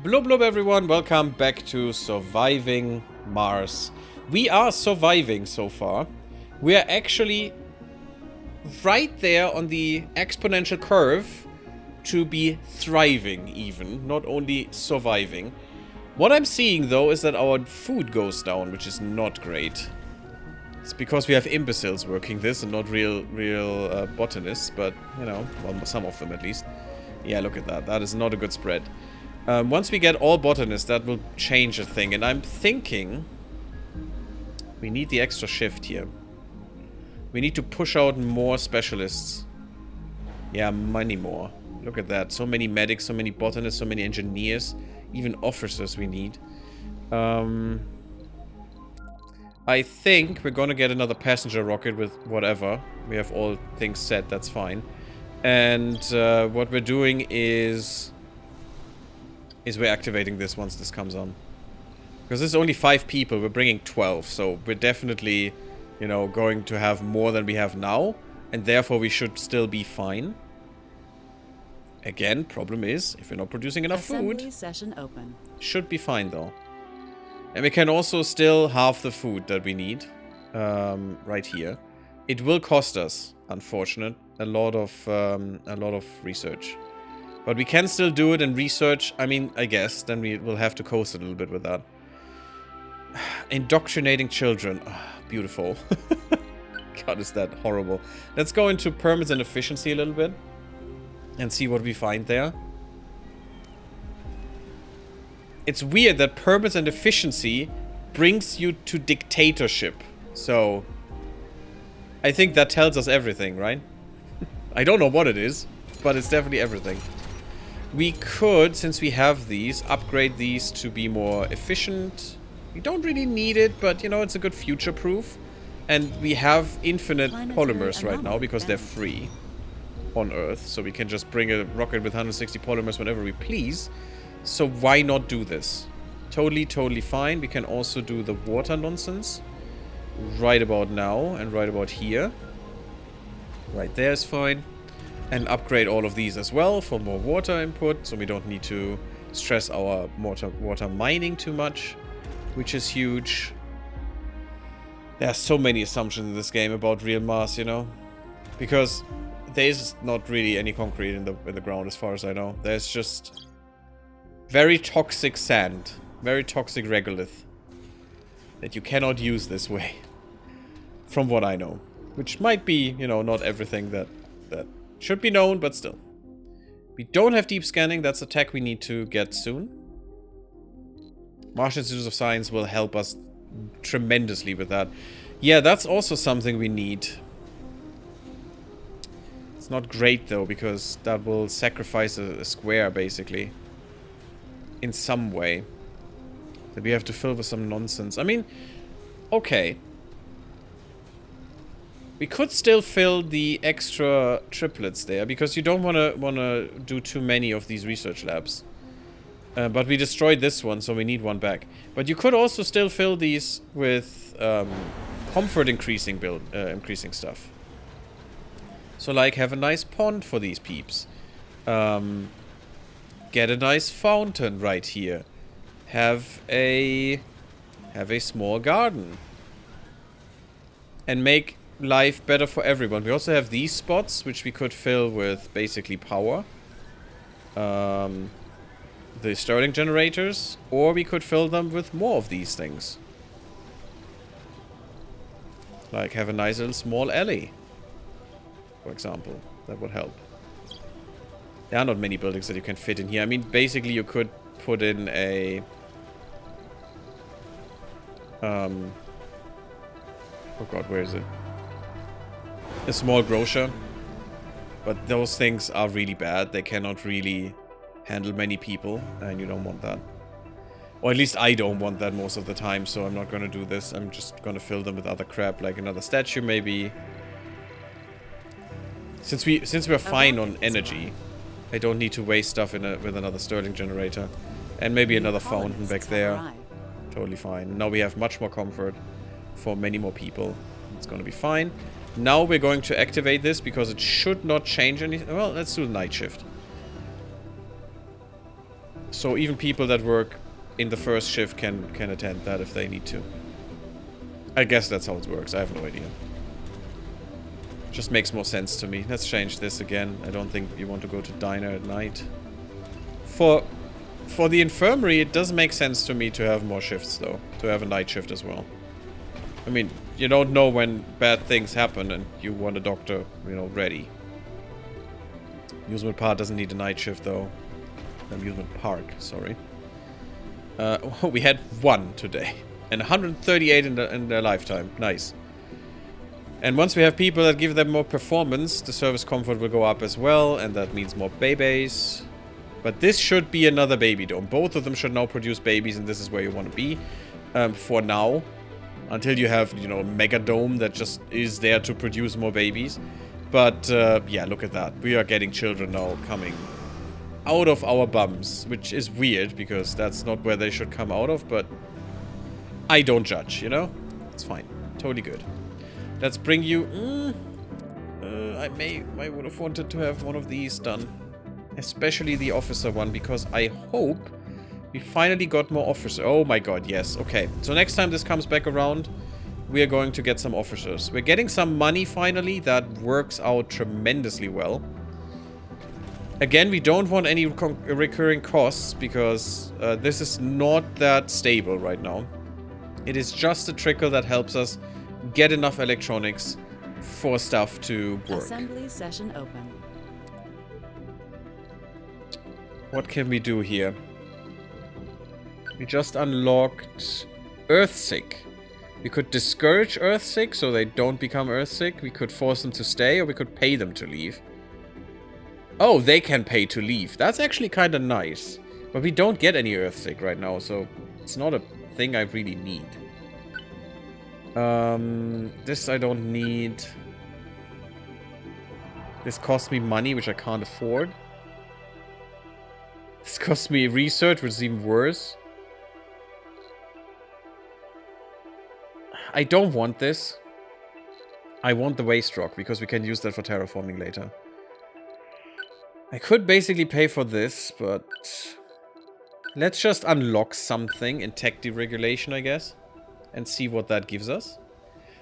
Blub blub everyone, welcome back to Surviving Mars. We are surviving so far. We are actually right there on the exponential curve to be thriving even, not only surviving. What I'm seeing though is that our food goes down, which is not great. It's because we have imbeciles working this and not real botanists, but you know, well, some of them at least. Yeah, look at that. That is not a good spread. Once we get all botanists, that will change a thing. And I'm thinking we need the extra shift here. We need to push out more specialists. Yeah, many more. Look at that. So many medics, so many botanists, so many engineers. Even officers we need. I think we're gonna get another passenger rocket with whatever. We have all things set, that's fine. And what we're doing is we're activating this once this comes on. Because there's only 5 people, we're bringing 12, so we're definitely, you know, going to have more than we have now, and therefore we should still be fine. Again, problem is, if we're not producing enough food, session open. Should be fine though. And we can also still halve the food that we need, right here. It will cost us, unfortunately, a lot of research. But we can still do it and research. I mean, I guess. Then we will have to coast a little bit with that. Indoctrinating children. Oh, beautiful. God, is that horrible. Let's go into permits and efficiency a little bit. And see what we find there. It's weird that permits and efficiency brings you to dictatorship. So, I think that tells us everything, right? I don't know what it is, but it's definitely everything. We could, since we have these, upgrade these to be more efficient. We don't really need it, but you know, it's a good future-proof. And we have infinite polymers right now because they're free on Earth. So we can just bring a rocket with 160 polymers whenever we please. So why not do this? Totally fine. We can also do the water nonsense right about now and right about here. Right there is fine. And upgrade all of these as well for more water input, so we don't need to stress our water mining too much, which is huge. There are so many assumptions in this game about real Mars, you know, because there's not really any concrete in the ground as far as I know. There's just very toxic sand, very toxic regolith that you cannot use this way, from what I know, which might be, you know, not everything that should be known, but still. We don't have deep scanning. That's a tech we need to get soon. Martian Institute of Science will help us tremendously with that. Yeah, that's also something we need. It's not great, though, because that will sacrifice a square, basically. In some way. That we have to fill with some nonsense. I mean, okay. We could still fill the extra triplets there, because you don't want to do too many of these research labs. But we destroyed this one, so we need one back. But you could also still fill these with comfort increasing stuff. So like have a nice pond for these peeps. Get a nice fountain right here. Have a small garden. And make life better for everyone. We also have these spots, which we could fill with basically power. The Stirling generators. Or we could fill them with more of these things. Like have a nice little small alley. For example. That would help. There are not many buildings that you can fit in here. I mean, basically you could put in a... oh god, where is it? A small grocer. But those things are really bad. They cannot really handle many people. And you don't want that. Or at least I don't want that most of the time. So I'm not going to do this. I'm just going to fill them with other crap. Like another statue maybe. Since we're fine on energy, I don't need to waste stuff with another Stirling generator. And maybe another fountain back there. Totally fine. Now we have much more comfort for many more people. It's going to be fine. Now we're going to activate this because it should not change anything. Well, let's do the night shift. So even people that work in the first shift can attend that if they need to. I guess that's how it works. I have no idea. Just makes more sense to me. Let's change this again. I don't think you want to go to diner at night. For the infirmary, it does make sense to me to have more shifts, though. To have a night shift as well. I mean, you don't know when bad things happen and you want a doctor, you know, ready. Amusement Park doesn't need a night shift, though. Amusement Park, sorry. We had 1 today. And 138 in their lifetime. Nice. And once we have people that give them more performance, the service comfort will go up as well, and that means more babies. But this should be another baby dome. Both of them should now produce babies, and this is where you want to be. For now. Until you have, you know, a mega dome that just is there to produce more babies. But, yeah, look at that. We are getting children now coming out of our bums. Which is weird, because that's not where they should come out of, but I don't judge, you know? It's fine. Totally good. Let's bring you... I would have wanted to have one of these done. Especially the officer one, because I hope we finally got more officers. Oh my god, yes. Okay, so next time this comes back around, we are going to get some officers. We're getting some money finally. That works out tremendously well. Again, we don't want any recurring costs, because this is not that stable right now. It is just a trickle that helps us get enough electronics for stuff to work. Assembly session open. What can we do here? We just unlocked Earthsick. We could discourage Earthsick so they don't become Earthsick. We could force them to stay, or we could pay them to leave. Oh, they can pay to leave. That's actually kind of nice. But we don't get any Earthsick right now, so it's not a thing I really need. This I don't need. This costs me money, which I can't afford. This costs me research, which is even worse. I don't want this. I want the waste rock, because we can use that for terraforming later. I could basically pay for this, but... let's just unlock something in tech deregulation, I guess. And see what that gives us.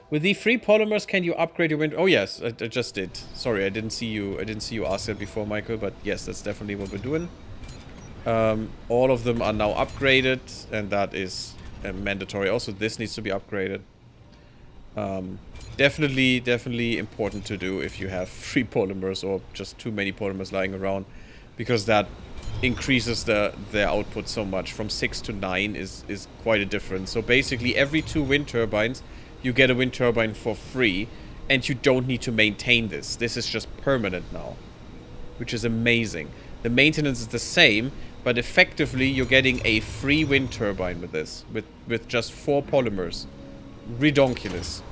With the free polymers, can you upgrade your wind? Oh yes, I just did. Sorry, I didn't see you ask that before, Michael. But yes, that's definitely what we're doing. All of them are now upgraded, and that is mandatory. Also, this needs to be upgraded. Definitely important to do if you have free polymers or just too many polymers lying around, because that increases their output so much. From 6 to 9 is quite a difference. So basically every 2 wind turbines you get a wind turbine for free, and you don't need to maintain this. This is just permanent now, which is amazing. The maintenance is the same, but effectively you're getting a free wind turbine with this, with just 4 polymers. Redonkulous.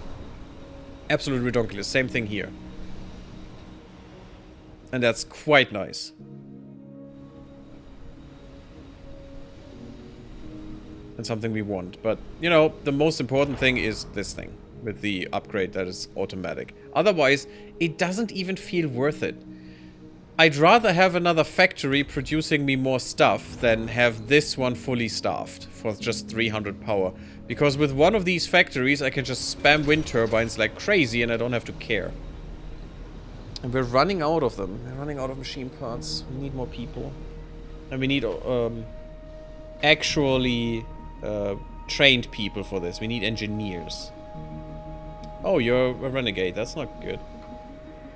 Absolute redonkulous. Same thing here. And that's quite nice. And something we want. But, you know, the most important thing is this thing. With the upgrade that is automatic. Otherwise, it doesn't even feel worth it. I'd rather have another factory producing me more stuff than have this one fully staffed for just 300 power. Because with one of these factories, I can just spam wind turbines like crazy and I don't have to care. And we're running out of them. We're running out of machine parts. We need more people. And we need actually trained people for this. We need engineers. Oh, you're a renegade. That's not good.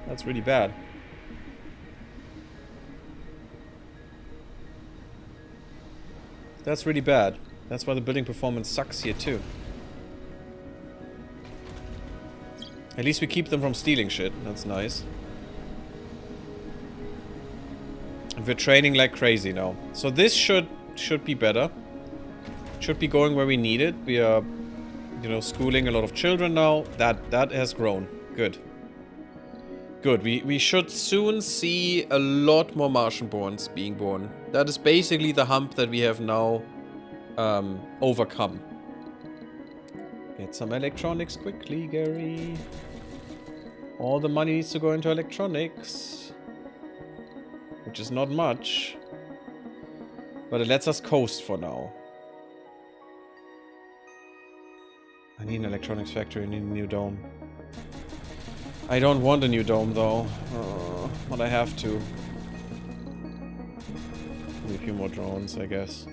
That's really bad. That's really bad. That's why the building performance sucks here too. At least we keep them from stealing shit. That's nice. And we're training like crazy now. So this should be better. Should be going where we need it. We are, you know, schooling a lot of children now. That has grown. Good. Good. We should soon see a lot more Martian-borns being born. That is basically the hump that we have now overcome. Get some electronics quickly, Gary. All the money needs to go into electronics. Which is not much. But it lets us coast for now. I need an electronics factory, I need a new dome. I don't want a new dome though, but I have to. Need a few more drones, I guess.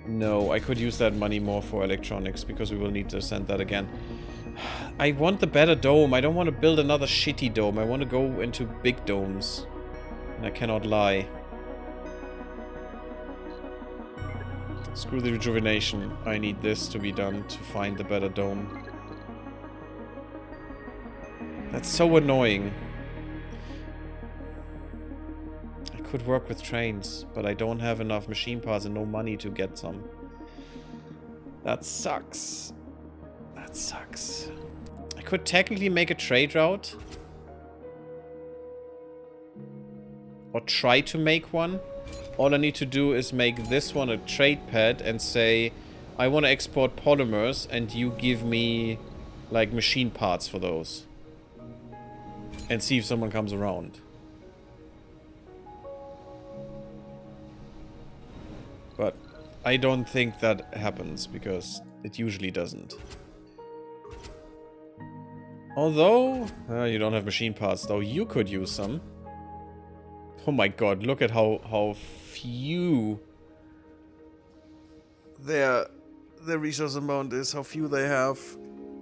No, I could use that money more for electronics, because we will need to send that again. I want the better dome. I don't want to build another shitty dome. I want to go into big domes. And I cannot lie. Screw the rejuvenation. I need this to be done to find the better dome. That's so annoying. I could work with trains, but I don't have enough machine parts and no money to get some. That sucks. That sucks. I could technically make a trade route. Or try to make one. All I need to do is make this one a trade pad and say, I want to export polymers and you give me, like, machine parts for those. And see if someone comes around. But I don't think that happens, because it usually doesn't. Although, you don't have machine parts, though. You could use some. Oh my god, look at how few their resource amount is, how few they have.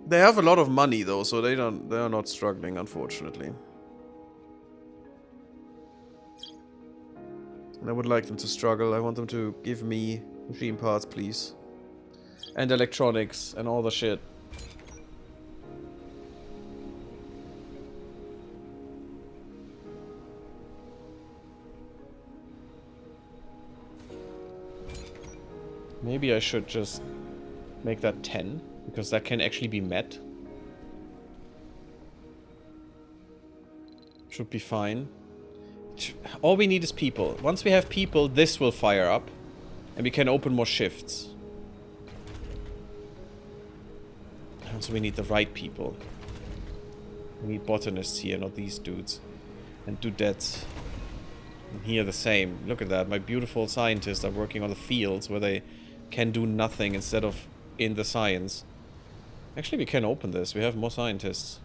They have a lot of money though, so they are not struggling, unfortunately. And I would like them to struggle. I want them to give me machine parts, please. And electronics and all the shit. Maybe I should just make that 10, because that can actually be met. Should be fine. All we need is people. Once we have people, this will fire up. And we can open more shifts. Also, we need the right people. We need botanists here, not these dudes. And dudettes. And here the same. Look at that. My beautiful scientists are working on the fields where they can do nothing instead of in the science. Actually, we can open this. We have more scientists.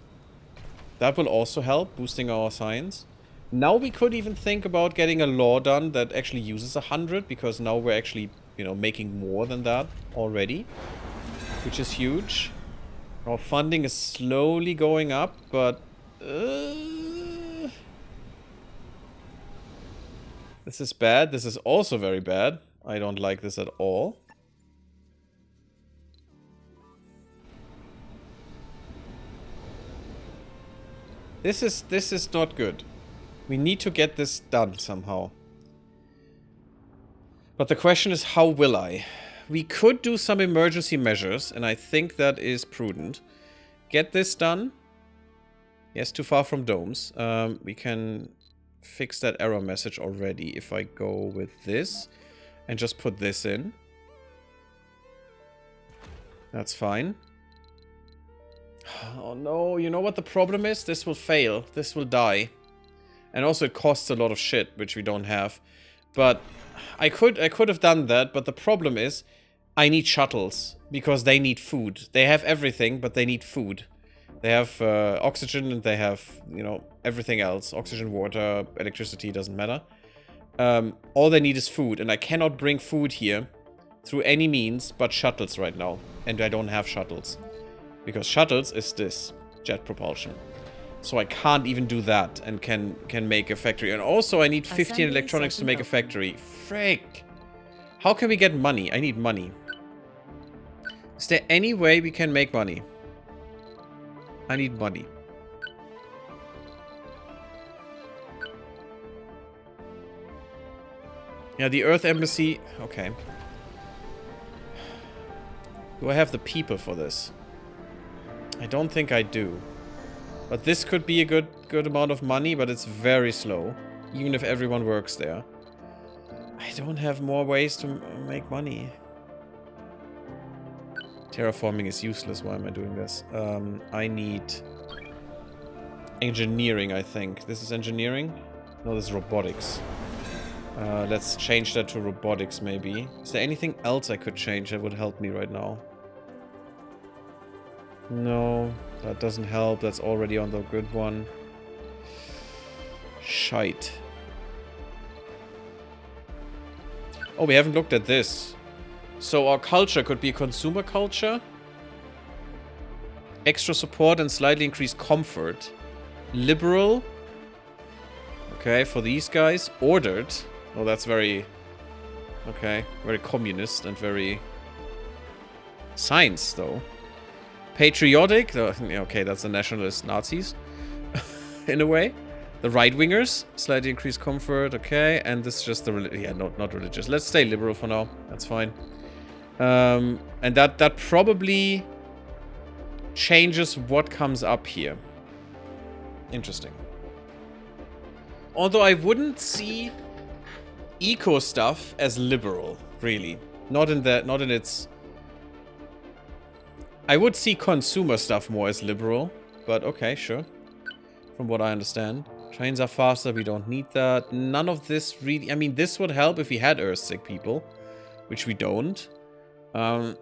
That will also help, boosting our science. Now we could even think about getting a law done that actually uses 100, because now we're actually, you know, making more than that already. Which is huge. Our funding is slowly going up, but... this is bad. This is also very bad. I don't like this at all. This is not good. We need to get this done somehow. But the question is, how will I? We could do some emergency measures, and I think that is prudent. Get this done. Yes, too far from domes. We can fix that error message already if I go with this and just put this in. That's fine. Oh no, you know what the problem is? This will fail. This will die. And also it costs a lot of shit, which we don't have. But I could have done that, but the problem is I need shuttles because they need food. They have everything, but they need food. They have oxygen and they have, you know, everything else. Oxygen, water, electricity, doesn't matter. All they need is food, and I cannot bring food here through any means but shuttles right now. And I don't have shuttles. Because shuttles is this, jet propulsion. So I can't even do that and can make a factory. And also I need 15 electronics to make a factory. Frick! How can we get money? I need money. Is there any way we can make money? I need money. Yeah, the Earth Embassy... Okay. Do I have the people for this? I don't think I do. But this could be a good amount of money, but it's very slow. Even if everyone works there. I don't have more ways to make money. Terraforming is useless. Why am I doing this? I need... engineering, I think. This is engineering? No, this is robotics. Let's change that to robotics, maybe. Is there anything else I could change that would help me right now? No, that doesn't help. That's already on the good one. Shite. Oh, we haven't looked at this. So our culture could be consumer culture. Extra support and slightly increased comfort. Liberal. Okay, for these guys. Ordered. Oh, that's very... Okay, very communist and very... Science, though. Patriotic. Okay, that's the nationalist Nazis. In a way. The right-wingers. Slightly increased comfort. Okay, and this is just the... Yeah, not religious. Let's stay liberal for now. That's fine. And that probably changes what comes up here. Interesting. Although I wouldn't see eco stuff as liberal, really. Not in its... I would see consumer stuff more as liberal, but okay, sure. From what I understand. Trains are faster, we don't need that. None of this really... I mean, this would help if we had Earthsick people, which we don't. I'm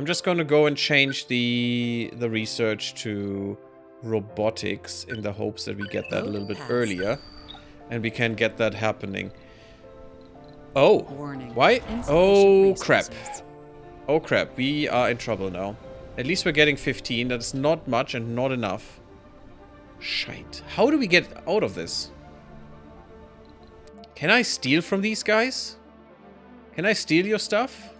just gonna go and change the research to robotics in the hopes that we get that a little bit earlier. And we can get that happening. Oh, why? Oh, crap. Oh, crap. We are in trouble now. At least we're getting 15. That's not much and not enough. Shite. How do we get out of this? Can I steal from these guys? Can I steal your stuff?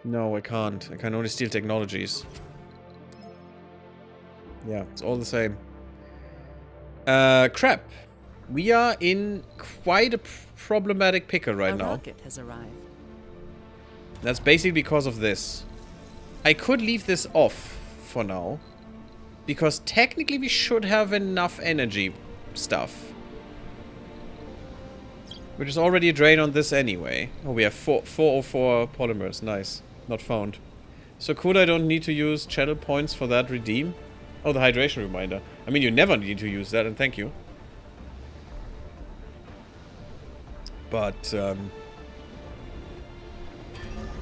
No, I can't. I can only steal technologies. Yeah, it's all the same. Crap. We are in quite a problematic pickle right now. Rocket has arrived. That's basically because of this. I could leave this off for now. Because technically we should have enough energy stuff. Which is already a drain on this anyway. Oh, we have 404 polymers. Nice. Not found. So cool, I don't need to use channel points for that redeem. Oh, the hydration reminder. I mean, you never need to use that, and thank you. But,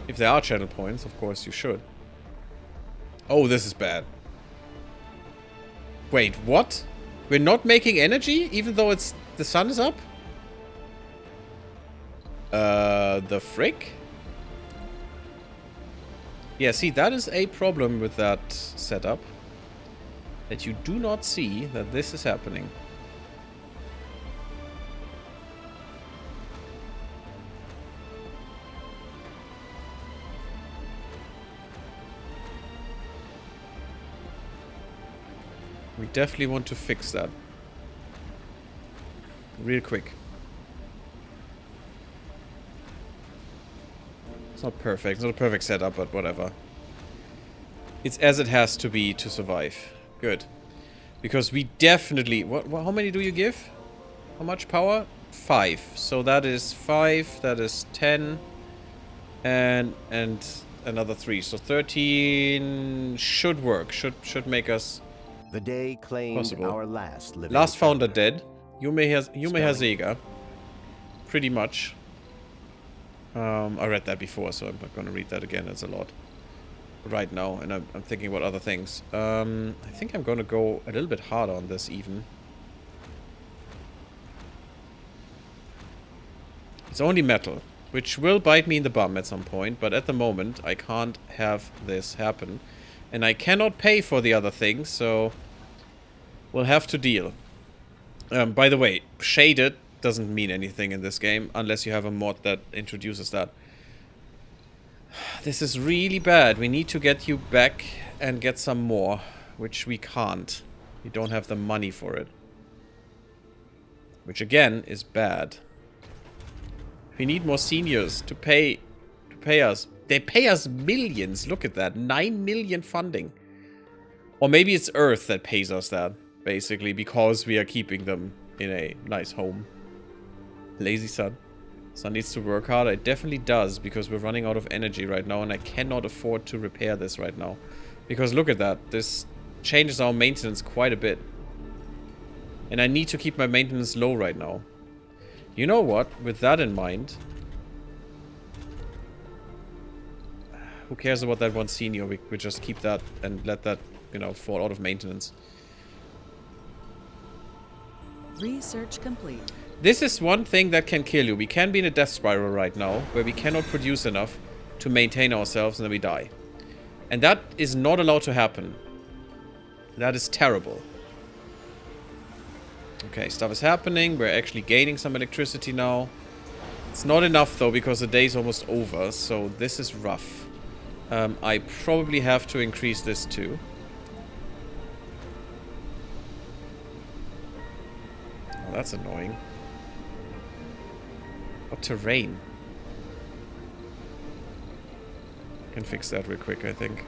if there are channel points, of course you should. Oh, this is bad. Wait, what? We're not making energy, even though the sun is up? The frick? Yeah, see, that is a problem with that setup. That you do not see that this is happening. We definitely want to fix that. Real quick. It's not perfect. It's not a perfect setup, but whatever. It's as it has to be to survive. Good. Because we definitely... how many do you give? How much power? 5. So that is 5. That is 10. And another 3. So 13 should work. Should make us the day claimed possible. Our last living Last founder dead. Yume Hasega. Pretty much. I read that before, so I'm not going to read that again. It's a lot right now, and I'm thinking about other things. I think I'm going to go a little bit harder on this even. It's only metal, which will bite me in the bum at some point, but at the moment I can't have this happen. And I cannot pay for the other things, so we'll have to deal. By the way, shaded doesn't mean anything in this game unless you have a mod that introduces that. This is really bad. We need to get you back and get some more, which we can't. We don't have the money for it. Which again is bad. We need more seniors to pay us. They pay us millions. Look at that. 9 million funding. Or maybe it's Earth that pays us that, basically, because we are keeping them in a nice home. Lazy Sun. Sun needs to work harder. It definitely does, because we're running out of energy right now, and I cannot afford to repair this right now. Because look at that. This changes our maintenance quite a bit. And I need to keep my maintenance low right now. You know what? With that in mind... Who cares about that one senior? We just keep that and let that, you know, fall out of maintenance. Research complete. This is one thing that can kill you. We can be in a death spiral right now, where we cannot produce enough to maintain ourselves and then we die. And that is not allowed to happen. That is terrible. Okay, stuff is happening. We're actually gaining some electricity now. It's not enough though, because the day is almost over, so this is rough. I probably have to increase this too. Oh, that's annoying. What terrain? Can fix that real quick, I think.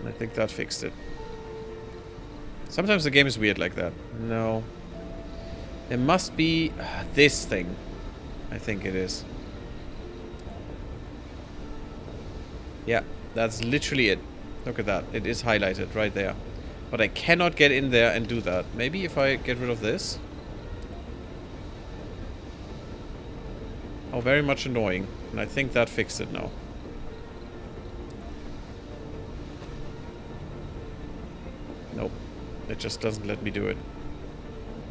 I think that fixed it. Sometimes the game is weird like that. No. There must be this thing. I think it is. Yeah, that's literally it. Look at that. It is highlighted right there. But I cannot get in there and do that. Maybe if I get rid of this. Oh, very much annoying. And I think that fixed it now. Nope. It just doesn't let me do it.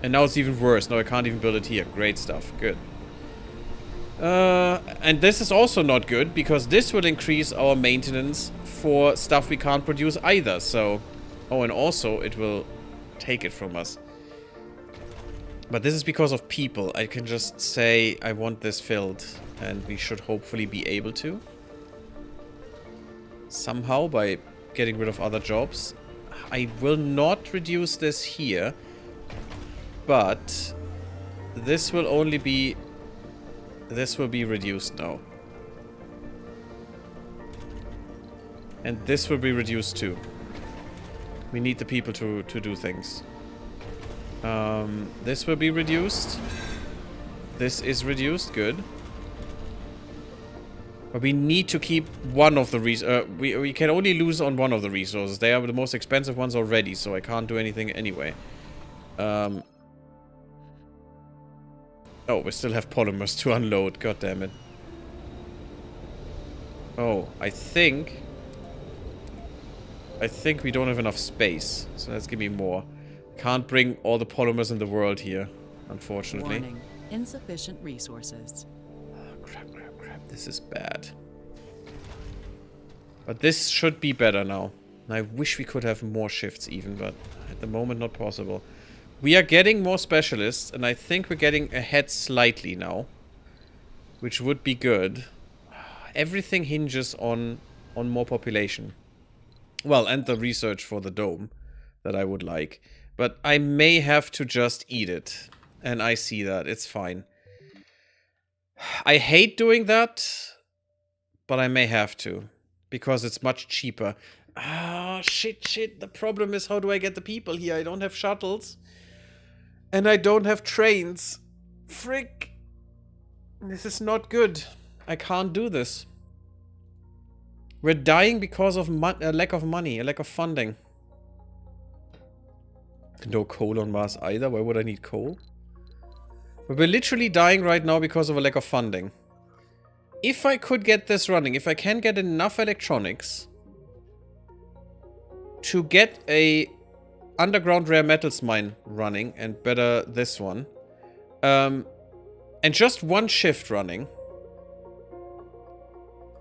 And now it's even worse. Now I can't even build it here. Great stuff. Good. And this is also not good, because this will increase our maintenance for stuff we can't produce either. So, oh, and also it will take it from us. But this is because of people. I can just say I want this filled, and we should hopefully be able to. Somehow, by getting rid of other jobs. I will not reduce this here, but this will only be... This will be reduced now. And this will be reduced too. We need the people to do things. This will be reduced. This is reduced. Good. But we need to keep one of the we can only lose on one of the resources. They are the most expensive ones already, so I can't do anything anyway. Oh, we still have polymers to unload. God damn it. Oh, I think we don't have enough space. So let's give me more. Can't bring all the polymers in the world here, unfortunately. Warning. Insufficient resources. Oh, crap. This is bad. But this should be better now. I wish we could have more shifts even, but at the moment not possible. We are getting more specialists, and I think we're getting ahead slightly now. Which would be good. Everything hinges on more population. Well, and the research for the dome that I would like. But I may have to just eat it. And I see that. It's fine. I hate doing that, but I may have to. Because it's much cheaper. Ah, shit. The problem is, how do I get the people here? I don't have shuttles. And I don't have trains. Frick. This is not good. I can't do this. We're dying because of a lack of money, a lack of funding. No coal on Mars either. Why would I need coal? But we're literally dying right now because of a lack of funding. If I could get this running, if I can get enough electronics to get a underground rare metals mine running, and better this one, and just one shift running,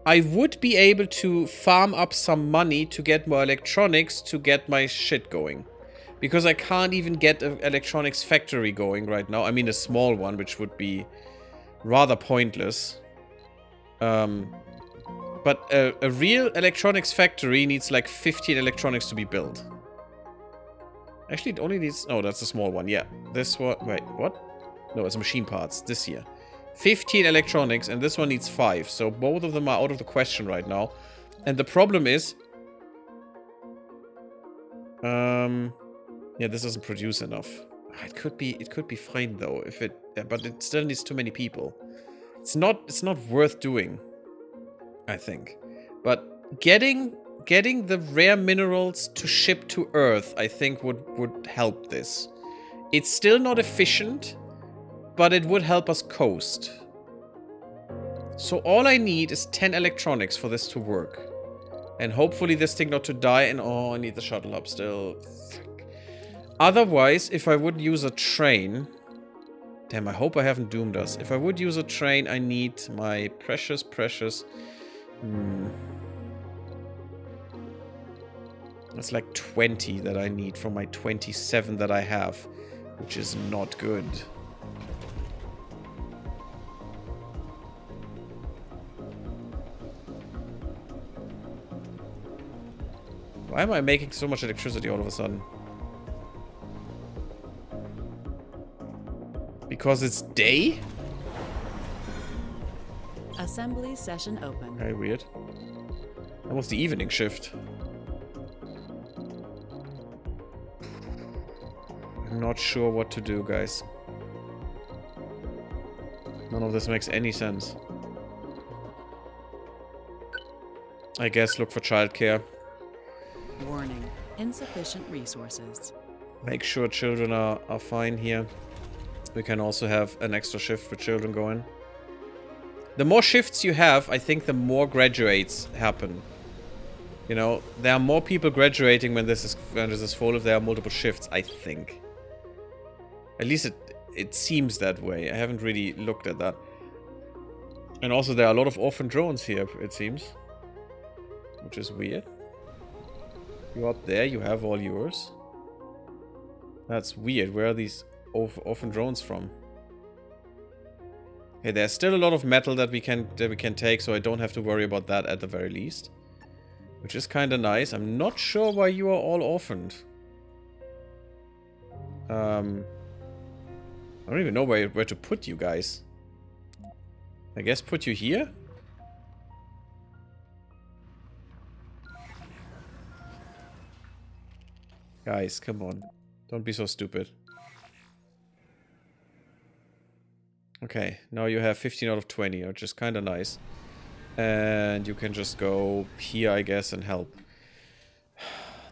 I would be able to farm up some money to get more electronics to get my shit going. Because I can't even get an electronics factory going right now. I mean, a small one, which would be rather pointless. But a real electronics factory needs like 15 electronics to be built. Actually, it only needs... Oh, that's a small one. Yeah. This one... Wait, what? No, it's machine parts. This here. 15 electronics, and this one needs 5. So both of them are out of the question right now. And the problem is... Yeah, this doesn't produce enough. It could be fine though, if it... But it still needs too many people. It's not worth doing. I think. But getting the rare minerals to ship to Earth, I think would help this. It's still not efficient, but it would help us coast. So all I need is 10 electronics for this to work. And hopefully this thing not to die, and oh, I need the shuttle hub still. Otherwise, if I would use a train... Damn, I hope I haven't doomed us. If I would use a train, I need my precious... That's like 20 that I need from my 27 that I have, which is not good. Why am I making so much electricity all of a sudden? Because it's day? Assembly session open. Very weird. That was the evening shift. I'm not sure what to do, guys. None of this makes any sense. I guess look for childcare. Warning. Insufficient resources. Make sure children are fine here. We can also have an extra shift for children going. The more shifts you have, I think the more graduates happen. You know, there are more people graduating when this is full if there are multiple shifts, I think. At least it seems that way. I haven't really looked at that. And also there are a lot of orphan drones here, it seems. Which is weird. You up there, you have all yours. That's weird. Where are these orphan drones from? Okay, there's still a lot of metal that we can take, so I don't have to worry about that at the very least. Which is kind of nice. I'm not sure why you are all orphaned. I don't even know where to put you guys. I guess put you here? Guys, come on. Don't be so stupid. Okay, now you have 15 out of 20, which is kind of nice. And you can just go here, I guess, and help.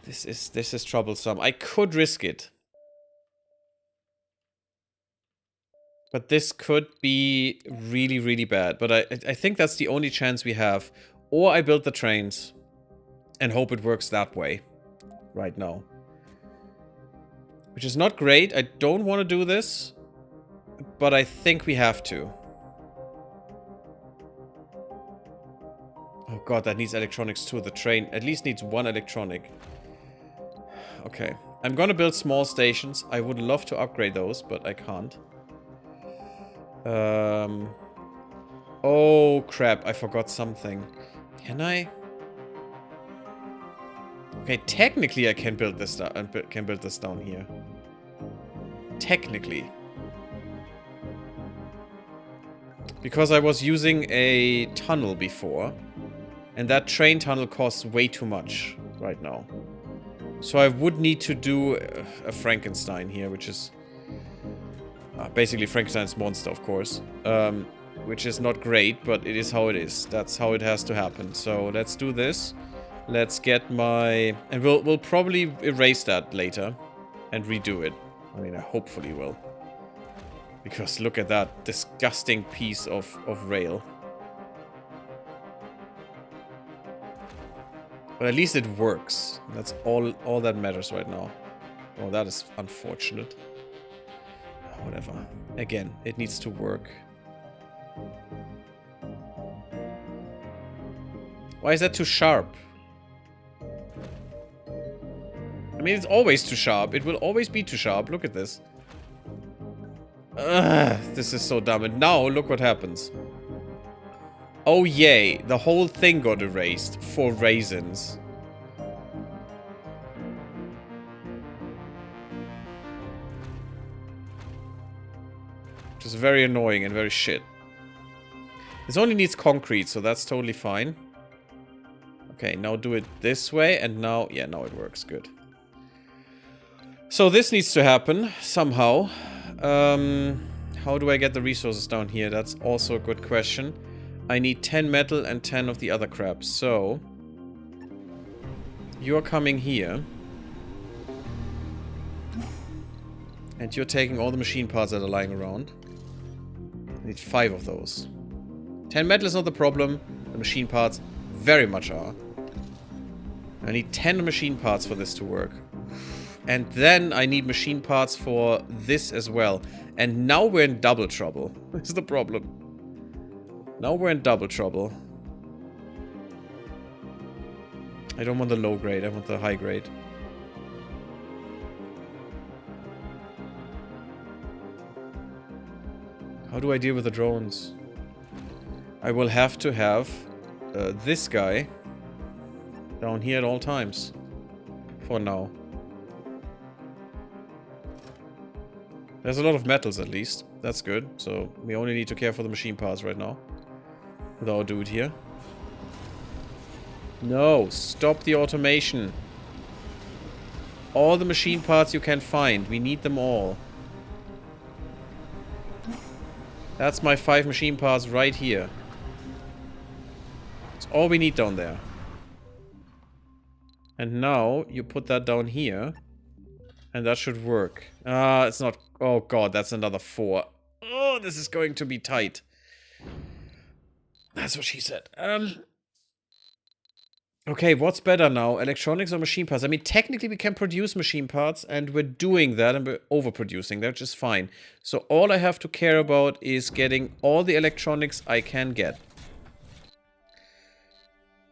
This is troublesome. I could risk it. But this could be really, really bad. But I think that's the only chance we have. Or I build the trains and hope it works that way right now. Which is not great. I don't want to do this. But I think we have to. Oh god, that needs electronics too. The train at least needs one electronic. Okay. I'm gonna build small stations. I would love to upgrade those, but I can't. Oh crap, I forgot something. Can I? Okay, technically I can build this down here. Technically. Because I was using a tunnel before. And that train tunnel costs way too much right now. So I would need to do a Frankenstein here, which is... basically Frankenstein's monster, of course. Which is not great, but it is how it is. That's how it has to happen. So let's do this. Let's get my... And we'll probably erase that later. And redo it. I mean, I hopefully will. Because look at that disgusting piece of rail. But at least it works. That's all that matters right now. Oh, that is unfortunate. Whatever. Again, it needs to work. Why is that too sharp? I mean, it's always too sharp. It will always be too sharp. Look at this. Ugh, this is so dumb. And now, look what happens. Oh, yay. The whole thing got erased for raisins. Which is very annoying and very shit. This only needs concrete, so that's totally fine. Okay, now do it this way, and now... Yeah, now it works. Good. So this needs to happen, somehow. How do I get the resources down here? That's also a good question. I need 10 metal and 10 of the other crap. So, you're coming here. And you're taking all the machine parts that are lying around. I need 5 of those. 10 metal is not the problem. The machine parts very much are. I need 10 machine parts for this to work. And then I need machine parts for this as well. And now we're in double trouble. This is the problem. Now we're in double trouble. I don't want the low grade. I want the high grade. How do I deal with the drones? I will have to have this guy down here at all times. For now. There's a lot of metals at least. That's good. So we only need to care for the machine parts right now. With our dude here. No, stop the automation. All the machine parts you can find. We need them all. That's my 5 machine parts right here. That's all we need down there. And now you put that down here. And that should work. It's not... Oh god, that's another 4. Oh, this is going to be tight. That's what she said. Okay, what's better now? Electronics or machine parts? I mean, technically we can produce machine parts, and we're doing that, and we're overproducing that, which is fine. So all I have to care about is getting all the electronics I can get.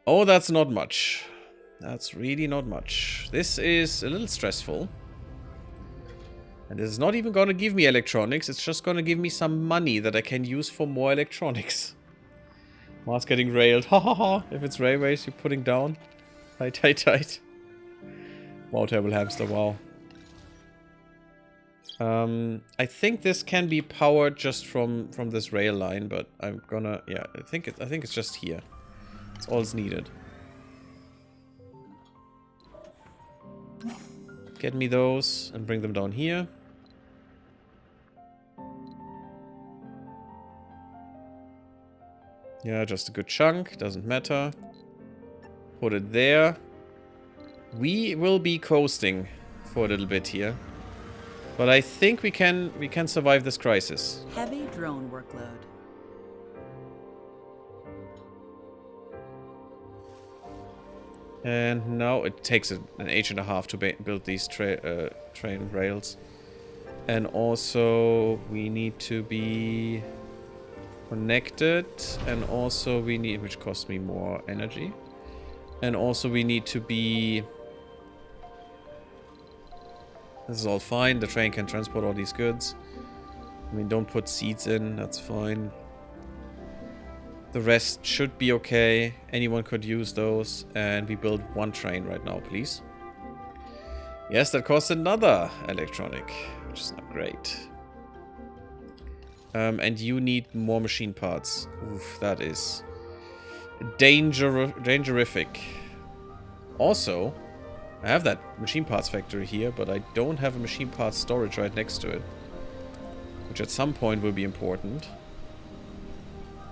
Oh, that's not much. That's really not much. This is a little stressful. And this is not even going to give me electronics. It's just going to give me some money that I can use for more electronics. Mars getting railed. Ha ha ha. If it's railways you're putting down. Tight, tight, tight. Wow, terrible hamster. Wow. I think this can be powered just from this rail line, but I'm gonna... Yeah, I think it's just here. That's all it's needed. Get me those and bring them down here. Yeah, just a good chunk. Doesn't matter. Put it there. We will be coasting for a little bit here. But I think we can survive this crisis. Heavy drone workload. And now it takes an age and a half to build these train rails. And also we need to be connected, and also we need, which costs me more energy. And also we need to be... This is all fine. The train can transport all these goods. I mean, don't put seeds in. That's fine. The rest should be okay. Anyone could use those. And we build 1 train right now, please. Yes, that costs another electronic, which is not great. And you need more machine parts. Oof, that is dangerific. Also, I have that machine parts factory here, but I don't have a machine parts storage right next to it. Which at some point will be important.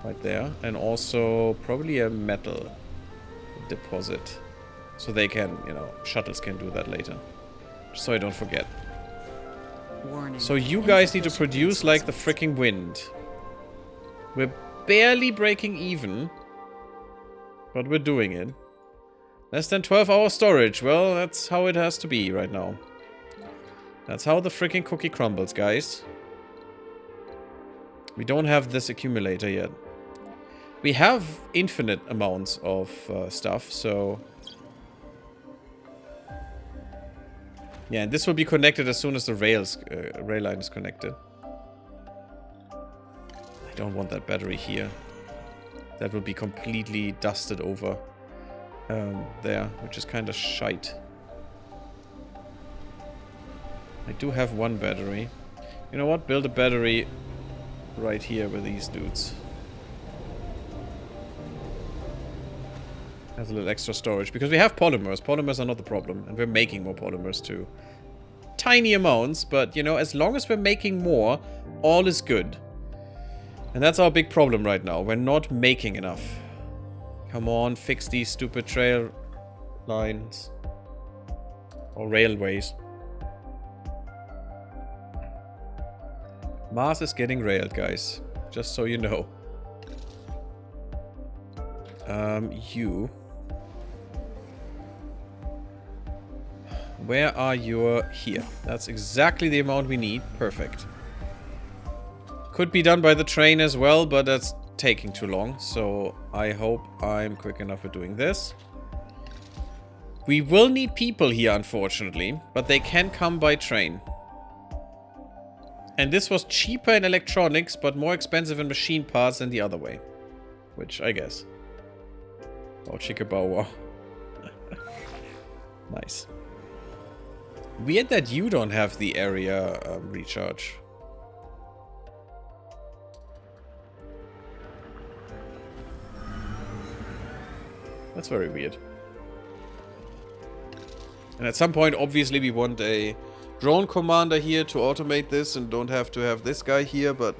Right there. And also probably a metal deposit. So they can, you know, shuttles can do that later. Just so I don't forget. Warning. So you guys need to produce like the freaking wind. We're barely breaking even. But we're doing it. Less than 12-hour storage. Well, that's how it has to be right now. That's how the freaking cookie crumbles, guys. We don't have this accumulator yet. We have infinite amounts of stuff, so... Yeah, and this will be connected as soon as the rail line is connected. I don't want that battery here. That will be completely dusted over there, which is kind of shite. I do have 1 battery. You know what? Build a battery right here with these dudes. Has a little extra storage. Because we have polymers. Polymers are not the problem. And we're making more polymers too. Tiny amounts, but you know, as long as we're making more, all is good. And that's our big problem right now. We're not making enough. Come on, fix these stupid trail lines. Or railways. Mars is getting railed, guys. Just so you know. You. Where are your... Here. That's exactly the amount we need. Perfect. Could be done by the train as well, but that's taking too long. So I hope I'm quick enough at doing this. We will need people here, unfortunately. But they can come by train. And this was cheaper in electronics, but more expensive in machine parts than the other way. Which, I guess. Oh, chicka bow wow. Nice. Weird that you don't have the area recharge. That's very weird. And at some point, obviously, we want a drone commander here to automate this and don't have to have this guy here, but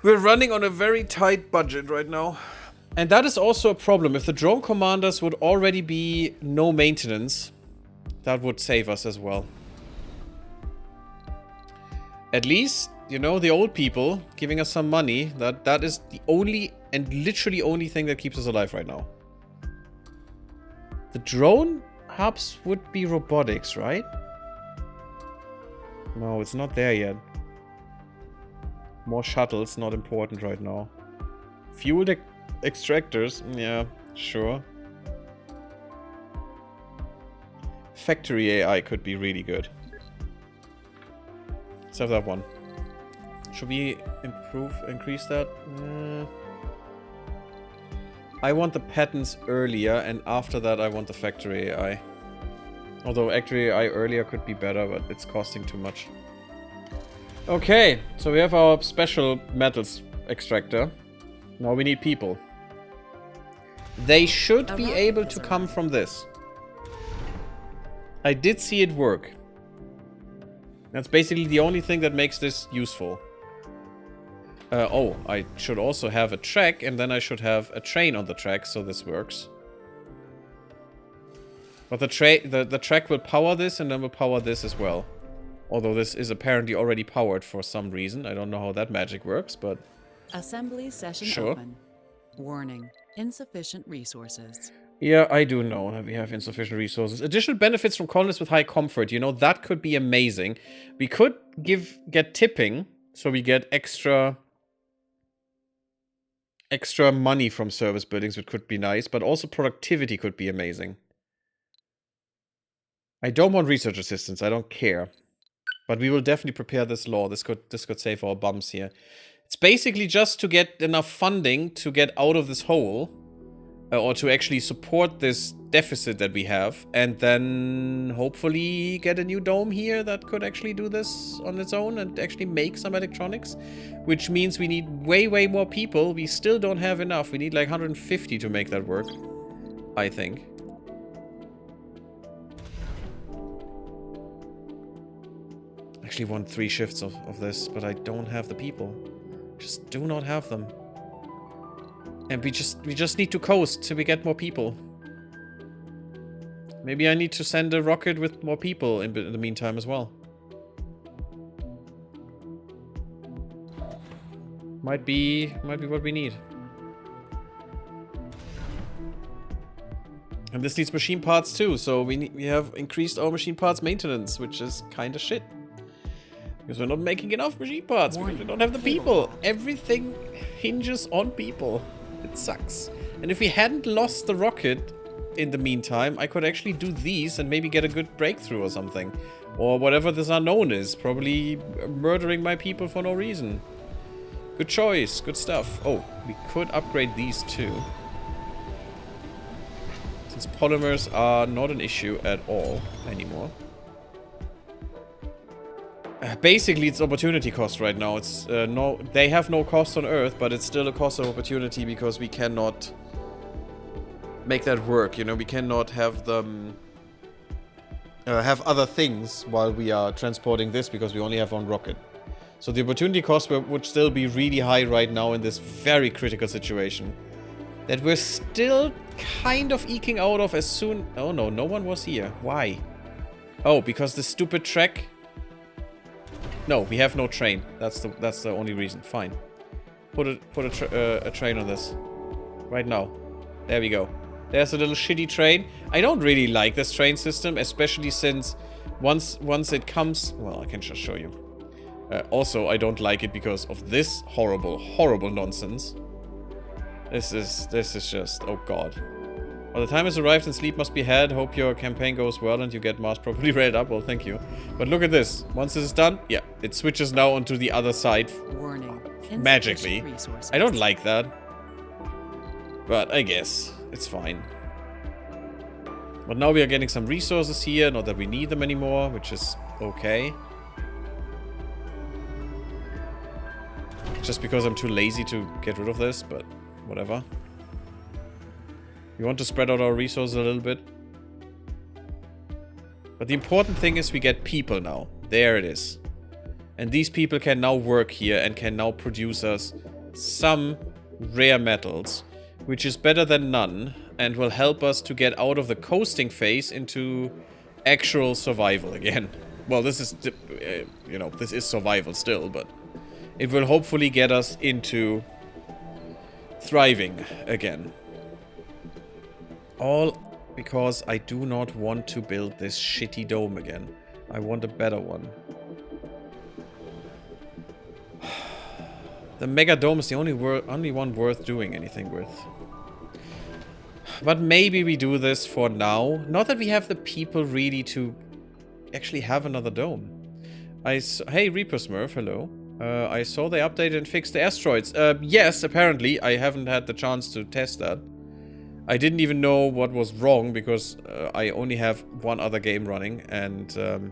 we're running on a very tight budget right now. And that is also a problem. If the drone commanders would already be no maintenance, that would save us as well. At least, you know, the old people giving us some money, that is the only and literally only thing that keeps us alive right now. The drone hubs would be robotics, right? No, it's not there yet. More shuttles, not important right now. Fuel extractors, yeah, sure. Factory AI could be really good. Let's have that one. Should we increase that? I want the patents earlier, and after that I want the factory AI. Although factory AI earlier could be better, but it's costing too much. Okay, so we have our special metals extractor. Now we need people. They should be able to come from this. I did see it work. That's basically the only thing that makes this useful. Oh, I should also have a track, and then I should have a train on the track, so this works. But the track will power this, and then will power this as well. Although this is apparently already powered for some reason. I don't know how that magic works, but... Assembly session sure. Open. Warning. Insufficient resources. Yeah, I do know that we have insufficient resources. Additional benefits from colonists with high comfort. You know, that could be amazing. We could get tipping, so we get extra money from service buildings, which could be nice, but also productivity could be amazing. I don't want research assistants, I don't care. But we will definitely prepare this law. This could save our bums here. It's basically just to get enough funding to get out of this hole. Or to actually support this deficit that we have. And then hopefully get a new dome here that could actually do this on its own and actually make some electronics. Which means we need way, way more people. We still don't have enough. We need like 150 to make that work. I think. Actually want 3 shifts of this, but I don't have the people. Just do not have them. And we just need to coast till we get more people. Maybe I need to send a rocket with more people in the meantime as well. Might be what we need. And this needs machine parts too, so we have increased our machine parts maintenance, which is kind of shit. Because we're not making enough machine parts, because we don't have the people. Everything hinges on people. It sucks. And if we hadn't lost the rocket in the meantime, I could actually do these and maybe get a good breakthrough or something. Or whatever this unknown is. Probably murdering my people for no reason. Good choice. Good stuff. Oh, we could upgrade these too. Since polymers are not an issue at all anymore. Basically, it's opportunity cost right now. It's they have no cost on Earth, but it's still a cost of opportunity because we cannot make that work. You know, we cannot have them have other things while we are transporting this because we only have one rocket. So the opportunity cost would still be really high right now in this very critical situation. That we're still kind of eking out of as soon... Oh no, no one was here. Why? Oh, because the stupid track... No, we have no train. That's the only reason. Fine. Put a train on this. Right now. There we go. There's a little shitty train. I don't really like this train system, especially since once it comes... Well, I can just show you. Also, I don't like it because of this horrible, horrible nonsense. This is just... Oh god. Well, the time has arrived and sleep must be had. Hope your campaign goes well and you get Mars properly read up. Well, thank you. But look at this. Once this is done, yeah, it switches now onto the other side. Warning. Magically. I don't like that. But I guess it's fine. But now we are getting some resources here. Not that we need them anymore, which is okay. Just because I'm too lazy to get rid of this, but whatever. We want to spread out our resources a little bit. But the important thing is we get people now. There it is. And these people can now work here and can now produce us some rare metals, which is better than none and will help us to get out of the coasting phase into actual survival again. Well, this is, you know, this is survival still, but it will hopefully get us into thriving again. All because I do not want to build this shitty dome again. I want a better one. The Mega Dome is the only one worth doing anything with. But maybe we do this for now. Not that we have the people really to actually have another dome. Hey, Reaper Smurf, hello. I saw they updated and fixed the asteroids. Yes, apparently. I haven't had the chance to test that. I didn't even know what was wrong because I only have one other game running and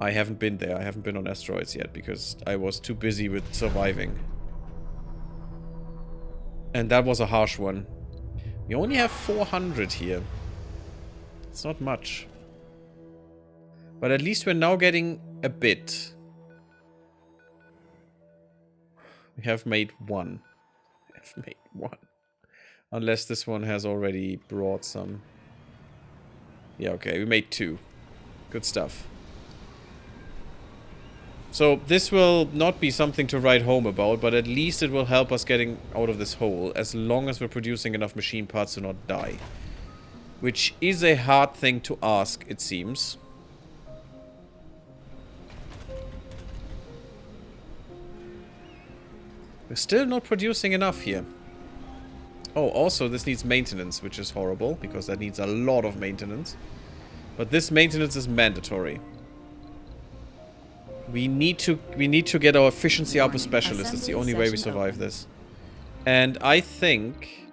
I haven't been there. I haven't been on asteroids yet because I was too busy with surviving. And that was a harsh one. We only have 400 here. It's not much. But at least we're now getting a bit. We have made one. We have made one. Unless this one has already brought some. Yeah, okay, we made 2. Good stuff. So this will not be something to write home about, but at least it will help us getting out of this hole, as long as we're producing enough machine parts to not die. Which is a hard thing to ask, it seems. We're still not producing enough here. Oh, also this needs maintenance, which is horrible, because that needs a lot of maintenance. But this maintenance is mandatory. We need to get our efficiency up as specialists. That's the only way we survive this. And I think...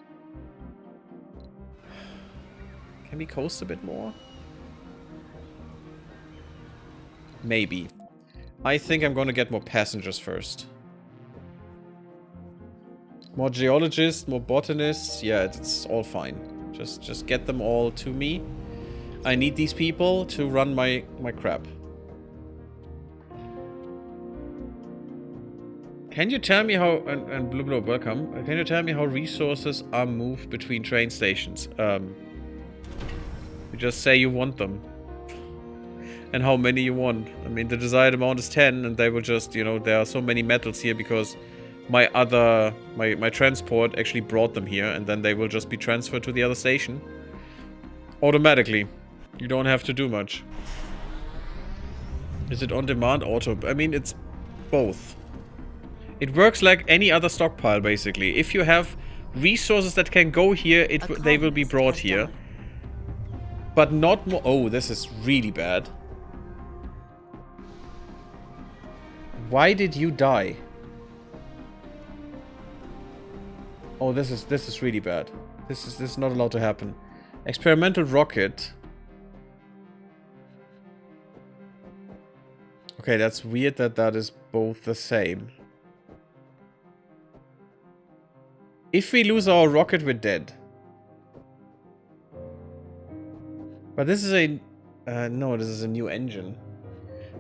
Can we coast a bit more? Maybe. I think I'm gonna get more passengers first. More geologists, more botanists. Yeah, it's all fine. Just get them all to me. I need these people to run my crap. Can you tell me how... And Blue Blue, welcome. Can you tell me how resources are moved between train stations? You just say you want them. And how many you want. I mean, the desired amount is 10, and they will just, you know, there are so many metals here because my transport actually brought them here, and then they will just be transferred to the other station. Automatically. You don't have to do much. Is it on demand auto? I mean, it's both. It works like any other stockpile, basically. If you have resources that can go here, they will be brought here. But not more... Oh, this is really bad. Why did you die? Oh, this is really bad. This is not allowed to happen. Experimental rocket. Okay, that's weird that is both the same. If we lose our rocket, we're dead. But this is a... no, this is a new engine.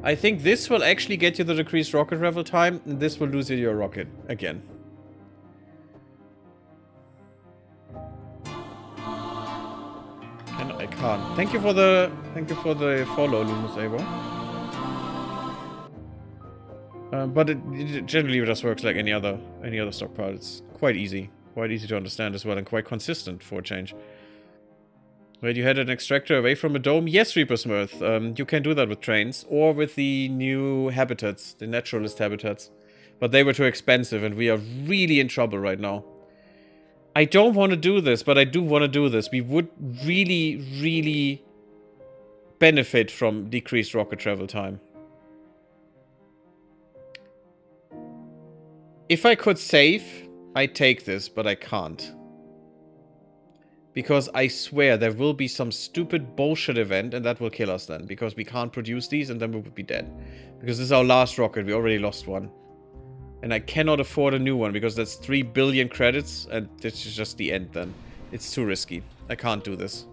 I think this will actually get you the decreased rocket travel time, and this will lose you your rocket again. And I can't. Thank you for the follow, Lumus Abo. But it generally just works like any other stockpile. It's quite easy to understand as well, and quite consistent for a change. Wait, you had an extractor away from a dome? Yes, Reaper Smurth. You can do that with trains or with the new habitats, the naturalist habitats. But they were too expensive, and we are really in trouble right now. I don't want to do this, but I do want to do this. We would really, really benefit from decreased rocket travel time. If I could save, I'd take this, but I can't. Because I swear there will be some stupid bullshit event, and that will kill us then. Because we can't produce these, and then we would be dead. Because this is our last rocket. We already lost one. And I cannot afford a new one, because that's 3 billion credits, and this is just the end then. It's too risky. I can't do this.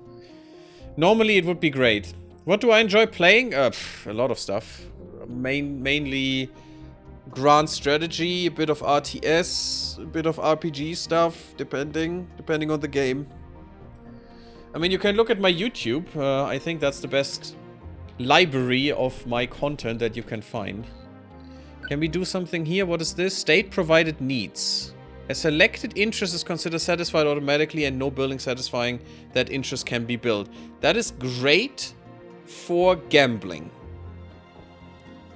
Normally it would be great. What do I enjoy playing? A lot of stuff. Mainly grand strategy, a bit of RTS, a bit of RPG stuff, depending on the game. I mean, you can look at my YouTube. I think that's the best library of my content that you can find. Can we do something here? What is this? State-provided needs. A selected interest is considered satisfied automatically, and no building satisfying that interest can be built. That is great for gambling.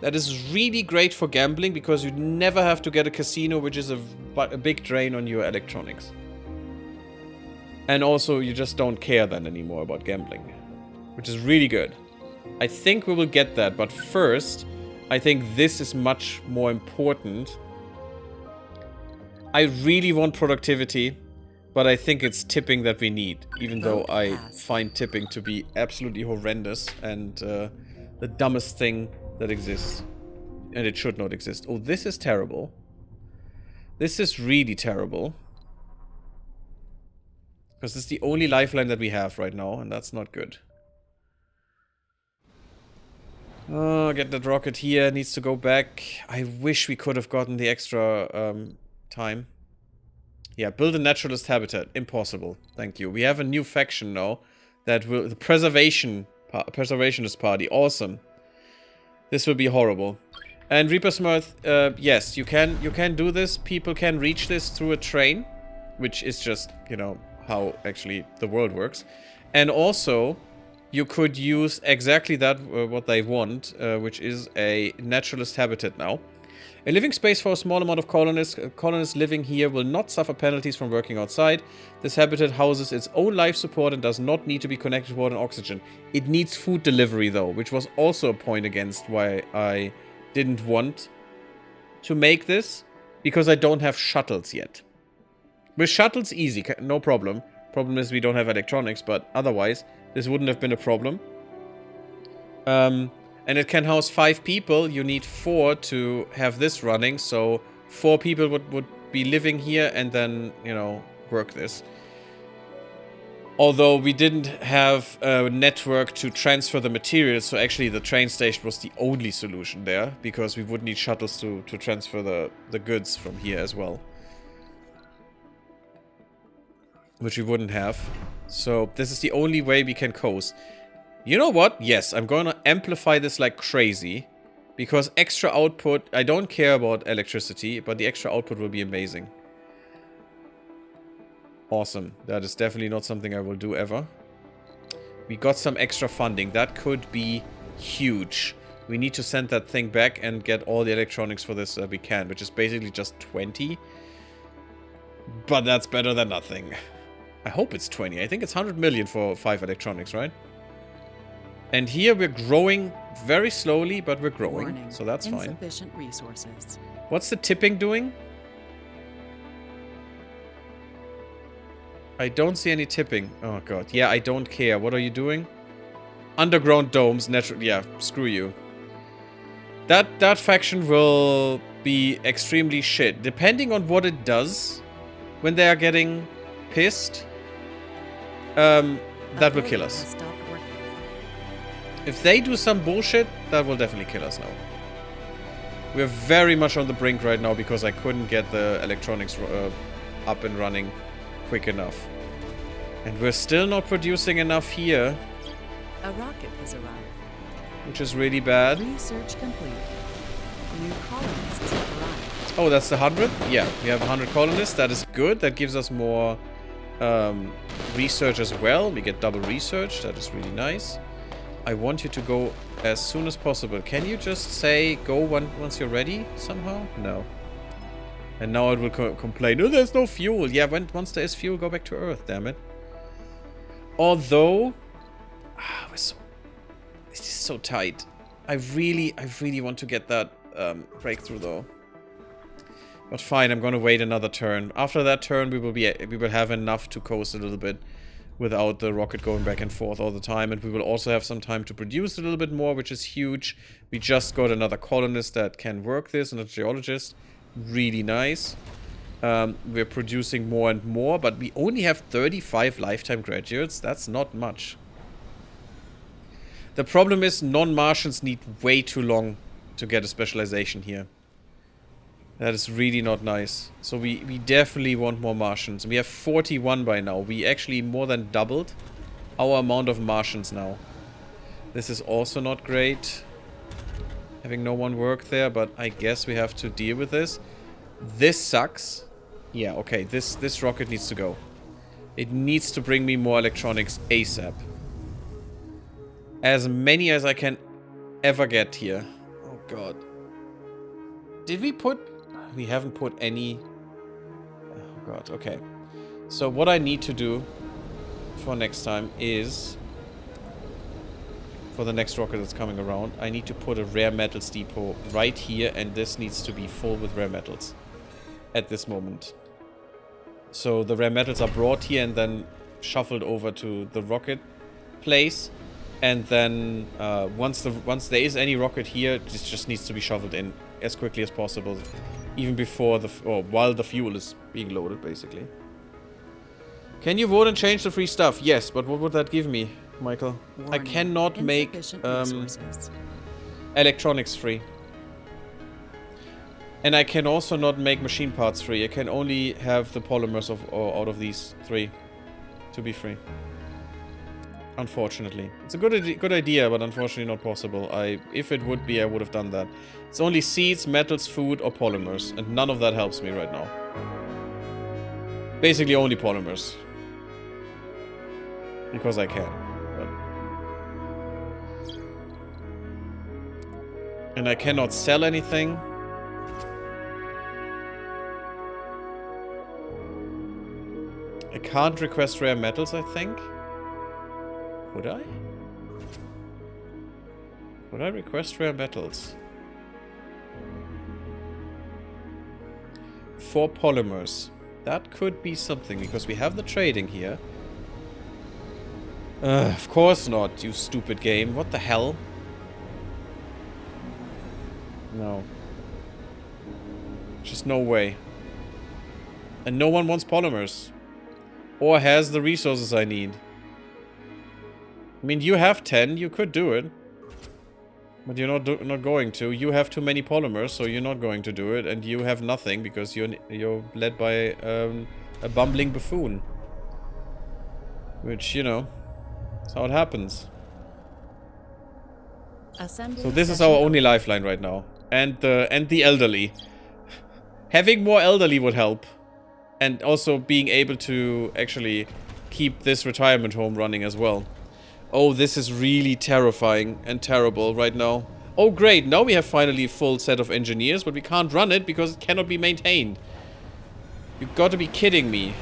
That is really great for gambling, because you never have to get a casino, which is a big drain on your electronics. And also, you just don't care then anymore about gambling. Which is really good. I think we will get that, but first, I think this is much more important. I really want productivity, but I think it's tipping that we need. Even though I find tipping to be absolutely horrendous and the dumbest thing that exists. And it should not exist. Oh, this is terrible. This is really terrible. Because it's the only lifeline that we have right now, and that's not good. Oh, get that rocket here. Needs to go back. I wish we could have gotten the extra time. Yeah, build a naturalist habitat. Impossible. Thank you. We have a new faction now. That will... The Preservationist Party. Awesome. This will be horrible. And Reaper Smurth, yes, you can do this. People can reach this through a train. Which is just, you know, how actually the world works. And also, you could use exactly that, what they want, which is a naturalist habitat now. A living space for a small amount of colonists. Colonists living here will not suffer penalties from working outside. This habitat houses its own life support and does not need to be connected to water and oxygen. It needs food delivery though, which was also a point against why I didn't want to make this. Because I don't have shuttles yet. With shuttles, easy, no problem. Problem is we don't have electronics, but otherwise, this wouldn't have been a problem. And it can house 5 people. You need 4 to have this running, so 4 people would be living here and then, you know, work this. Although we didn't have a network to transfer the materials, so actually the train station was the only solution there, because we would need shuttles to transfer the goods from here as well. Which we wouldn't have. So this is the only way we can coast. You know what? Yes, I'm going to amplify this like crazy. Because extra output... I don't care about electricity, but the extra output will be amazing. Awesome. That is definitely not something I will do ever. We got some extra funding. That could be huge. We need to send that thing back and get all the electronics for this that we can. Which is basically just 20. But that's better than nothing. I hope it's 20. I think it's 100 million for 5 electronics, right? And here we're growing very slowly, but we're growing. Warning, so that's fine. insufficient resources. What's the tipping doing? I don't see any tipping. Oh god. Yeah, I don't care. What are you doing? Underground domes, natural... Yeah, screw you. That faction will be extremely shit. Depending on what it does when they are getting pissed... that will kill us. If they do some bullshit, that will definitely kill us now. We're very much on the brink right now because I couldn't get the electronics up and running quick enough. And we're still not producing enough here. A rocket has arrived. Which is really bad. Research complete. New colonists have arrived. Oh, that's the 100th? Yeah, we have 100 colonists. That is good. That gives us more research as well. We get double research. That is really nice. I want you to go as soon as possible. Can you just say go once you're ready somehow? No. And now it will complain, oh, there's no fuel. Yeah, once there is fuel, go back to Earth, damn it. Although... this is so tight. I really want to get that breakthrough though. But fine, I'm gonna wait another turn. After that turn, we will have enough to coast a little bit without the rocket going back and forth all the time, and we will also have some time to produce a little bit more, which is huge. We just got another colonist that can work this, and a geologist. Really nice. We're producing more and more, but we only have 35 lifetime graduates. That's not much. The problem is non-Martians need way too long to get a specialization here. That is really not nice. So we definitely want more Martians. We have 41 by now. We actually more than doubled our amount of Martians now. This is also not great. Having no one work there, but I guess we have to deal with this. This sucks. Yeah, okay. This rocket needs to go. It needs to bring me more electronics ASAP. As many as I can ever get here. Oh god. Did we put... We haven't put any... Oh god, okay. So what I need to do for next time is... For the next rocket that's coming around, I need to put a rare metals depot right here, and this needs to be full with rare metals at this moment. So the rare metals are brought here and then shuffled over to the rocket place. And then once there is any rocket here, this just needs to be shoveled in as quickly as possible, even before while the fuel is being loaded, basically. Can you vote and change the free stuff? Yes, but what would that give me, Michael? Warning. I cannot make electronics free, and I can also not make machine parts free. I can only have the polymers out of these three to be free. Unfortunately. It's a good idea, but unfortunately not possible. If it would be, I would have done that. It's only seeds, metals, food, or polymers, and none of that helps me right now. Basically only polymers. Because I can. But... And I cannot sell anything. I can't request rare metals, I think. Would I? Would I request rare metals? 4 polymers. That could be something, because we have the trading here. Of course not, you stupid game. What the hell? No. Just no way. And no one wants polymers. Or has the resources I need. I mean, you have 10, you could do it. But you're not going to. You have too many polymers, so you're not going to do it. And you have nothing, because you're led by a bumbling buffoon. Which, you know, that's how it happens. Assembly So this is our only lifeline right now. And the elderly. Having more elderly would help. And also being able to actually keep this retirement home running as well. Oh, this is really terrifying and terrible right now. Oh, great. Now we have finally a full set of engineers, but we can't run it because it cannot be maintained. You've got to be kidding me.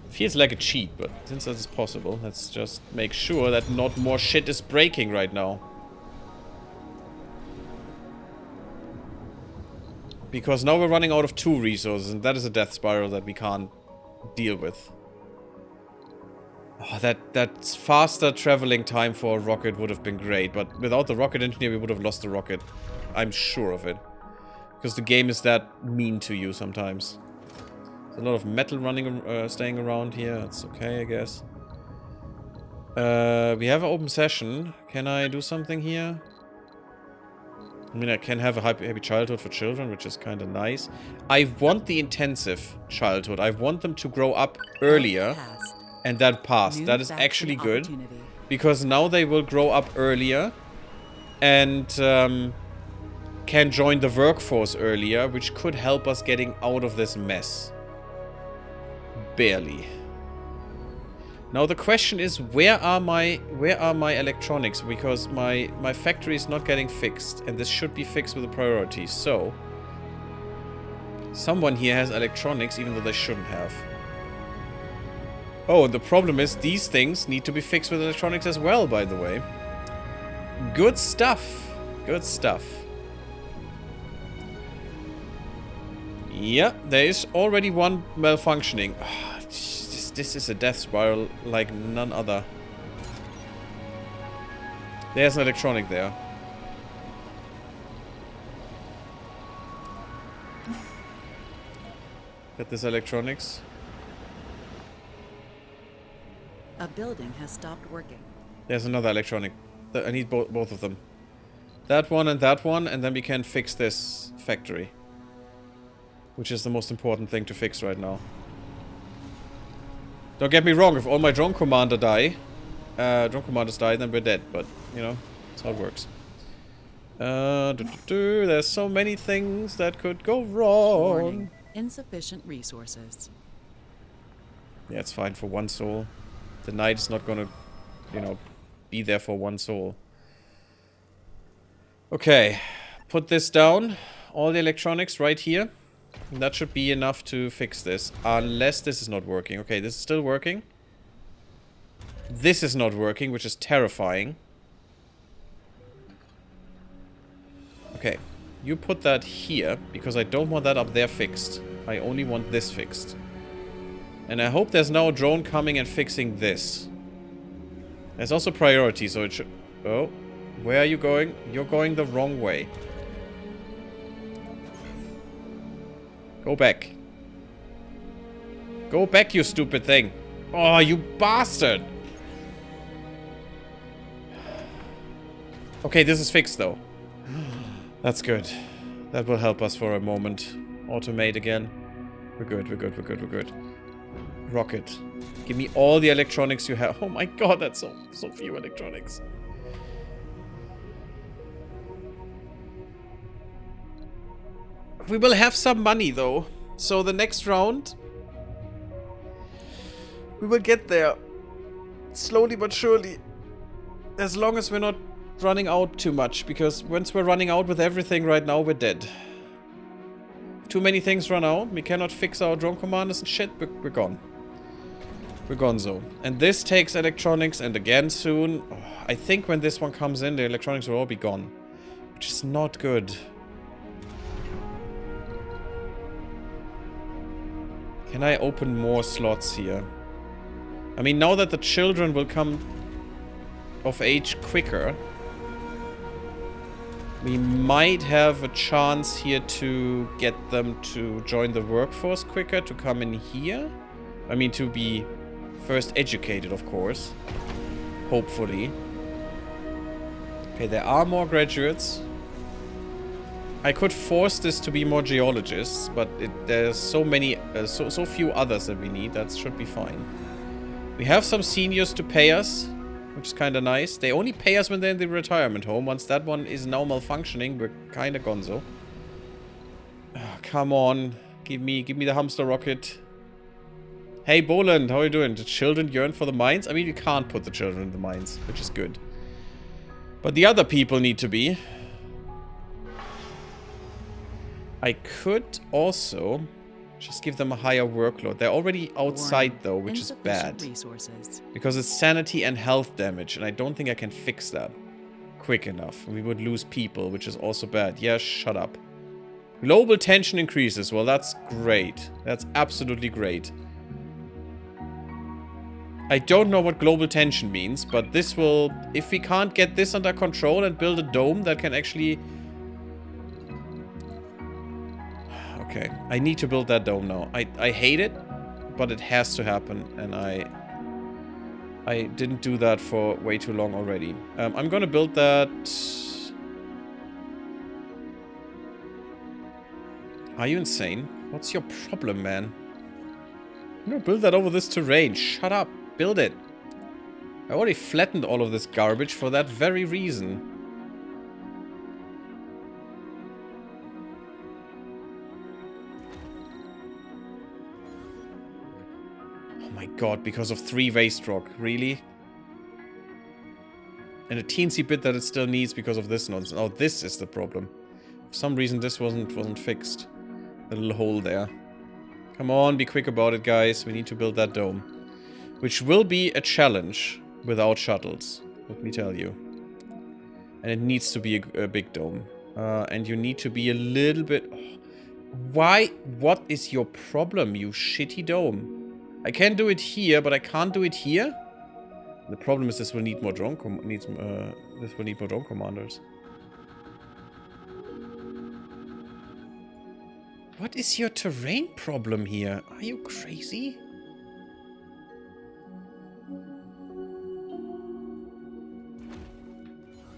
Feels like a cheat, but since that is possible, let's just make sure that not more shit is breaking right now. Because now we're running out of 2 resources, and that is a death spiral that we can't deal with. Oh, that faster traveling time for a rocket would have been great, but without the rocket engineer we would have lost the rocket. I'm sure of it. Because the game is that mean to you sometimes. There's a lot of metal staying around here. That's okay, I guess. We have an open session. Can I do something here? I mean, I can have a happy childhood for children, which is kind of nice. I want the intensive childhood. I want them to grow up earlier. And that passed. That is actually good. Because now they will grow up earlier. And can join the workforce earlier, which could help us getting out of this mess. Barely. Now the question is, where are my electronics? Because my factory is not getting fixed, and this should be fixed with a priority. So someone here has electronics, even though they shouldn't have. Oh, and the problem is these things need to be fixed with electronics as well, by the way. Good stuff. Good stuff. Yeah, there is already one malfunctioning. This is a death spiral like none other. There's an electronic there. Get this electronics. A building has stopped working. There's another electronic. I need both of them. That one, and then we can fix this factory. Which is the most important thing to fix right now. Don't get me wrong, if all my drone commanders die, then we're dead. But, you know, that's how it works. There's so many things that could go wrong. Warning. Insufficient resources. Yeah, it's fine for one soul. The knight is not gonna, you know, be there for one soul. Okay, put this down. All the electronics right here. And that should be enough to fix this. Unless this is not working. Okay, this is still working. This is not working, which is terrifying. Okay, you put that here, because I don't want that up there fixed. I only want this fixed. And I hope there's now a drone coming and fixing this. There's also priority, so it should... Oh, where are you going? You're going the wrong way. Go back. Go back, you stupid thing. Oh, you bastard. Okay, this is fixed, though. That's good. That will help us for a moment. Automate again. We're good, we're good, we're good, we're good. Rocket. Give me all the electronics you have. Oh my god, that's so few electronics. We will have some money, though. So the next round, we will get there. Slowly but surely. As long as we're not running out too much. Because once we're running out with everything right now, we're dead. Too many things run out. We cannot fix our drone commanders and shit. We're gone. We're gonzo. And this takes electronics, and again soon. Oh, I think when this one comes in, the electronics will all be gone. Which is not good. Can I open more slots here? I mean, now that the children will come of age quicker, we might have a chance here to get them to join the workforce quicker, to come in here. I mean, to be first educated, of course. Hopefully. Okay, there are more graduates. I could force this to be more geologists, but there's so many, so few others that we need. That should be fine. We have some seniors to pay us, which is kind of nice. They only pay us when they're in the retirement home. Once that one is now malfunctioning, we're kind of gonzo. Oh, come on, give me the hamster rocket. Hey, Boland, how are you doing? The children yearn for the mines? I mean, we can't put the children in the mines, which is good. But the other people need to be. I could also just give them a higher workload. They're already outside, though, which is bad. Because it's sanity and health damage, and I don't think I can fix that quick enough. We would lose people, which is also bad. Yeah, shut up. Global tension increases. Well, that's great. That's absolutely great. I don't know what global tension means, but this will... If we can't get this under control and build a dome that can actually... Okay, I need to build that dome now. I hate it, but it has to happen, and I didn't do that for way too long already. I'm gonna build that... Are you insane? What's your problem, man? I'm gonna build that over this terrain. Shut up. Build it. I already flattened all of this garbage for that very reason. Oh my god, because of 3 waste rock. Really? And a teensy bit that it still needs because of this nonsense. Oh, this is the problem. For some reason this wasn't fixed. The little hole there. Come on, be quick about it, guys. We need to build that dome. Which will be a challenge without shuttles. Let me tell you. And it needs to be a big dome. And you need to be a little bit... Why? What is your problem, you shitty dome? I can do it here, but I can't do it here? The problem is this will need more drone commanders. What is your terrain problem here? Are you crazy?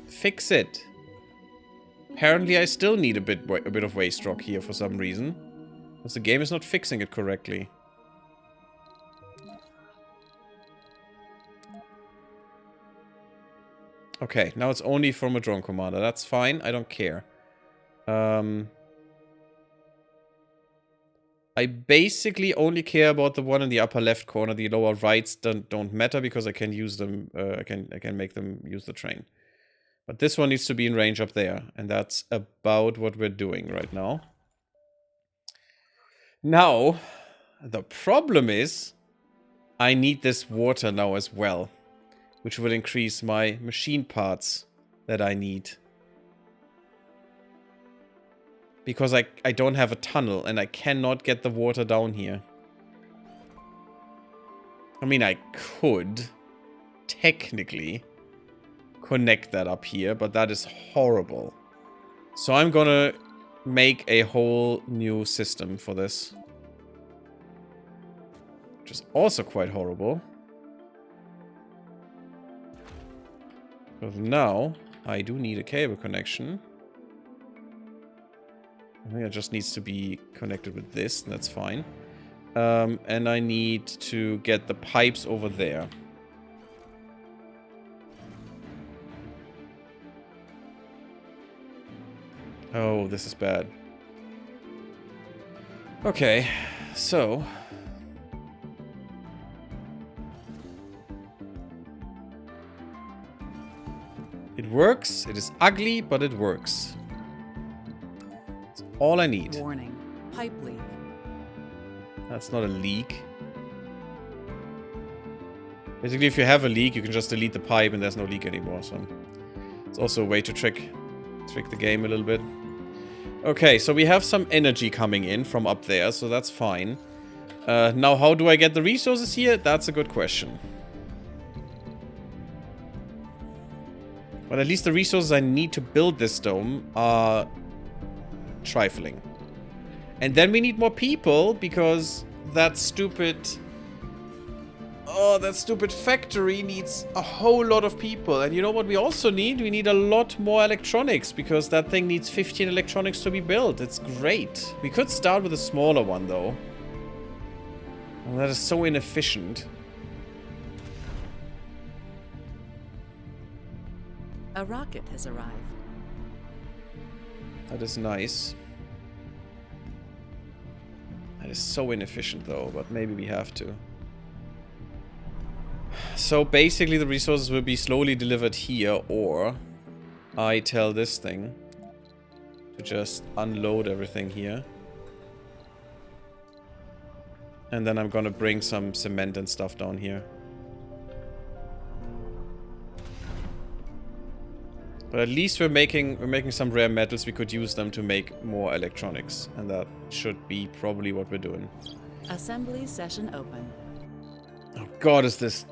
Fix it. Apparently I still need a bit of waste rock here for some reason. Because the game is not fixing it correctly. Okay, now it's only from a drone commander. That's fine. I don't care. I basically only care about the one in the upper left corner. The lower rights don't matter because I can use them. I can make them use the train. But this one needs to be in range up there, and that's about what we're doing right now. Now, the problem is I need this water now as well, which will increase my machine parts that I need. Because I don't have a tunnel, and I cannot get the water down here. I mean, I could, technically, connect that up here, but that is horrible. So I'm gonna make a whole new system for this. Which is also quite horrible. Because now, I do need a cable connection. I think it just needs to be connected with this, and that's fine. And I need to get the pipes over there. Oh, this is bad. Okay, so... It works. It is ugly, but it works. That's all I need. Warning. Pipe leak. That's not a leak. Basically, if you have a leak, you can just delete the pipe and there's no leak anymore. So it's also a way to trick the game a little bit. Okay, so we have some energy coming in from up there, so that's fine. Now, how do I get the resources here? That's a good question. But at least the resources I need to build this dome are trifling. And then we need more people, because that stupid... Oh, that stupid factory needs a whole lot of people. And you know what we also need? We need a lot more electronics, because that thing needs 15 electronics to be built. It's great. We could start with a smaller one, though. Oh, that is so inefficient. A rocket has arrived. That is nice. That is so inefficient, though, but maybe we have to. So basically the resources will be slowly delivered here, or I tell this thing to just unload everything here. And then I'm gonna bring some cement and stuff down here. But at least we're making some rare metals. We could use them to make more electronics, and that should be probably what we're doing. Assembly session open. Oh god, is this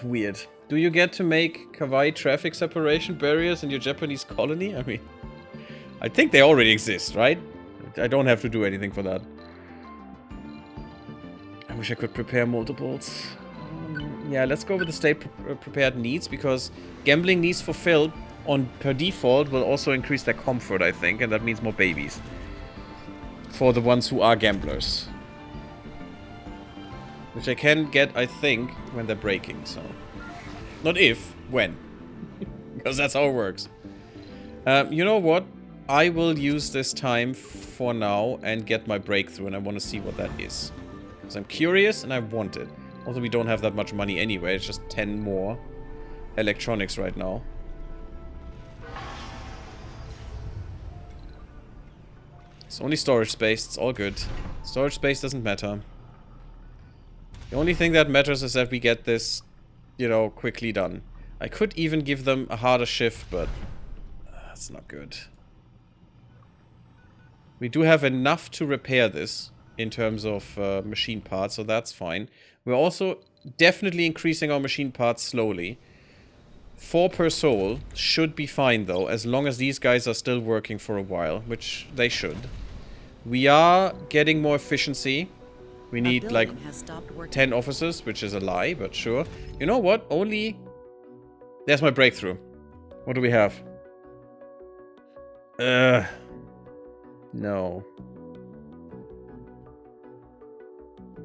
weird. Do you get to make kawaii traffic separation barriers in your Japanese colony? I mean, I think they already exist, right? I don't have to do anything for that. I wish I could prepare multiples. Yeah, let's go with the stay prepared needs, because gambling needs fulfilled on per default will also increase their comfort, I think, and that means more babies. For the ones who are gamblers. Which I can get, I think, when they're breaking, so... Not if, when. Because that's how it works. You know what? I will use this time for now and get my breakthrough, and I want to see what that is. Because I'm curious and I want it. Also, we don't have that much money anyway. It's just 10 more electronics right now. It's only storage space. It's all good. Storage space doesn't matter. The only thing that matters is that we get this, you know, quickly done. I could even give them a harder shift, but that's not good. We do have enough to repair this in terms of machine parts, so that's fine. We're also definitely increasing our machine parts slowly. 4 per soul should be fine, though, as long as these guys are still working for a while, which they should. We are getting more efficiency. We need, like, 10 officers, which is a lie, but sure. You know what? Only... There's my breakthrough. What do we have? No.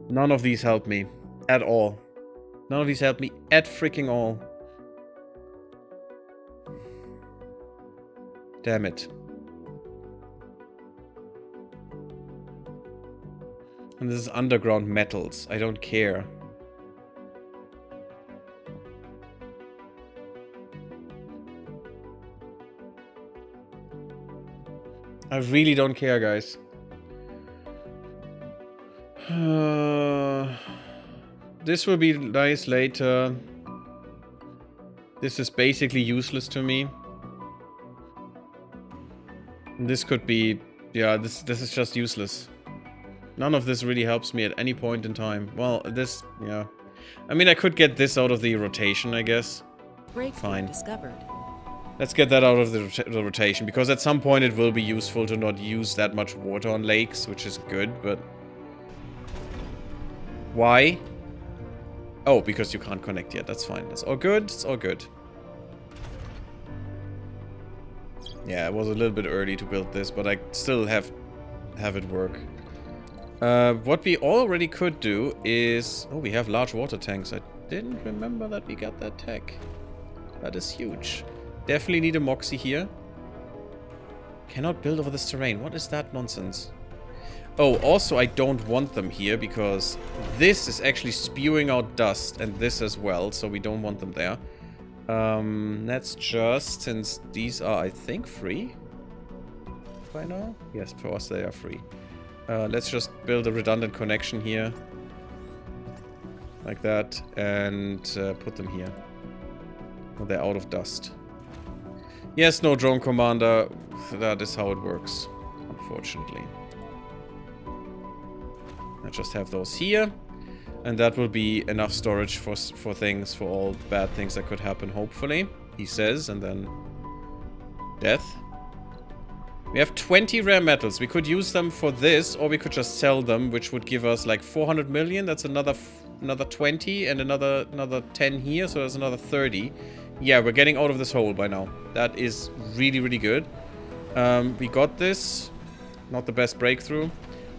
None of these help me. At all. None of these help me at freaking all. Damn it. And this is underground metals. I don't care. I really don't care, guys. This will be nice later. This is basically useless to me. And this could be... Yeah, this is just useless. None of this really helps me at any point in time. Well, this... Yeah. I mean, I could get this out of the rotation, I guess. Fine. Discovered. Let's get that out of the rotation, because at some point it will be useful to not use that much water on lakes, which is good, but... Why? Oh, because you can't connect yet. That's fine. That's all good. It's all good. Yeah, it was a little bit early to build this, but I still have it work. What we already could do is... Oh, we have large water tanks. I didn't remember that we got that tech. That is huge. Definitely need a Moxie here. Cannot build over this terrain. What is that nonsense? Oh, also I don't want them here because this is actually spewing out dust, and this as well, so we don't want them there. Let's just, since these are, I think, free by now. Yes, for us they are free. Let's just build a redundant connection here. Like that, and put them here. Well, they're out of dust. Yes, no drone commander. That is how it works, unfortunately. I just have those here. And that will be enough storage for things, for all bad things that could happen, hopefully. He says, and then... Death. We have 20 rare metals. We could use them for this, or we could just sell them, which would give us like 400 million. That's another 20, and another 10 here, so that's another 30. Yeah, we're getting out of this hole by now. That is really, really good. We got this. Not the best breakthrough.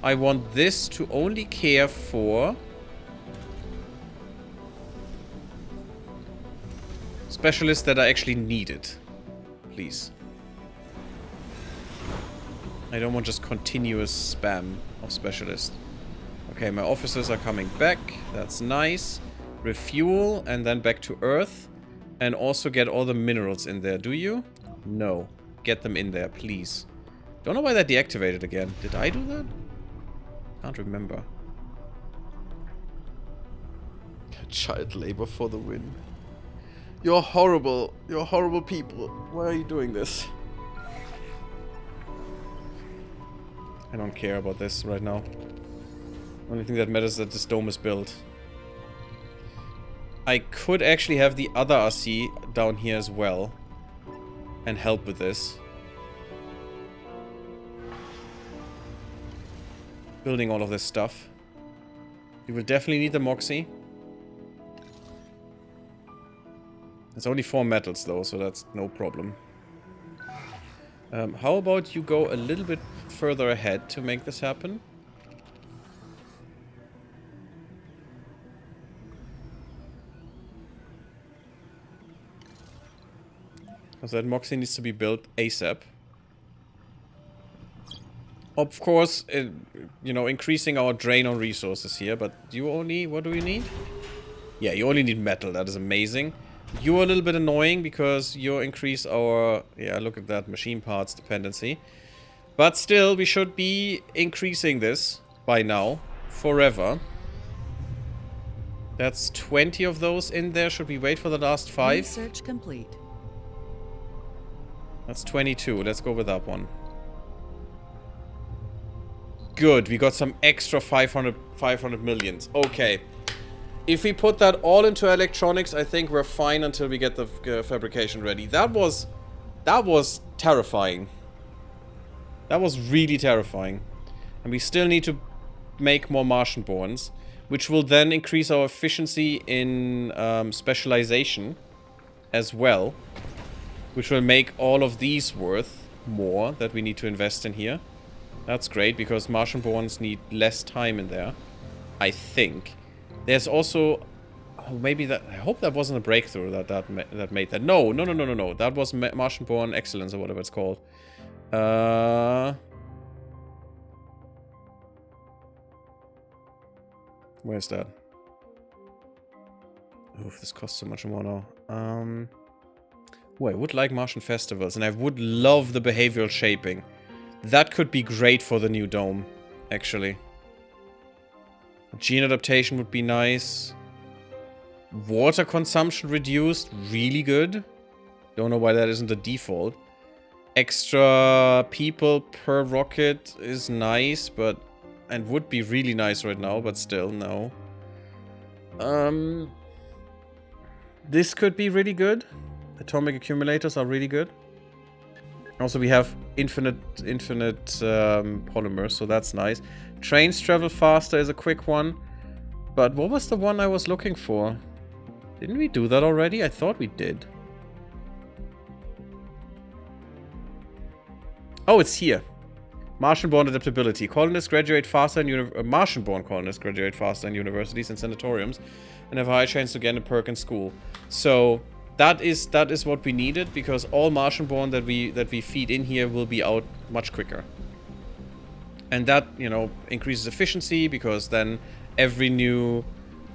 I want this to only care for... specialists that are actually needed. Please. I don't want just continuous spam of specialists. Okay, my officers are coming back. That's nice. Refuel, and then back to Earth. And also get all the minerals in there, do you? No. Get them in there, please. Don't know why that deactivated again. Did I do that? Can't remember. Child labor for the win. You're horrible. You're horrible people. Why are you doing this? I don't care about this right now. Only thing that matters is that this dome is built. I could actually have the other RC down here as well. And help with this. Building all of this stuff. You will definitely need the Moxie. It's only 4 metals though, so that's no problem. How about you go a little bit further ahead to make this happen? Because that Moxie needs to be built ASAP. Of course, you know, increasing our drain on resources here, but you only... What do we need? Yeah, you only need metal. That is amazing. You're a little bit annoying because you increase our... Yeah, look at that machine parts dependency. But still, we should be increasing this by now. Forever. That's 20 of those in there. Should we wait for the last 5? Research complete. That's 22. Let's go with that one. Good. We got some extra 500 millions. Okay. If we put that all into electronics, I think we're fine until we get the fabrication ready. That was terrifying. That was really terrifying. And we still need to make more Martian-borns, which will then increase our efficiency in specialization as well, which will make all of these worth more that we need to invest in here. That's great, because Martian-borns need less time in there, I think. There's also... Oh, maybe that... I hope that wasn't a breakthrough that made that. No. That was Martian-born excellence, or whatever it's called. Where's that? Oof, this costs so much more now. Oh, I would like Martian festivals, and I would love the behavioral shaping. That could be great for the new dome, actually. Gene adaptation would be nice. Water consumption reduced, really good. Don't know why that isn't the default. Extra people per rocket is nice, but... And would be really nice right now, but still, no. This could be really good. Atomic accumulators are really good. Also, we have infinite polymers, so that's nice. Trains travel faster is a quick one. But what was the one I was looking for? Didn't we do that already? I thought we did. Oh, it's here. Martian-born adaptability. Colonists graduate faster in Martian-born colonists graduate faster in universities and sanatoriums and have a high chance to get a perk in school. So that is what we needed, because all Martian-born that we feed in here will be out much quicker. And that, you know, increases efficiency, because then every new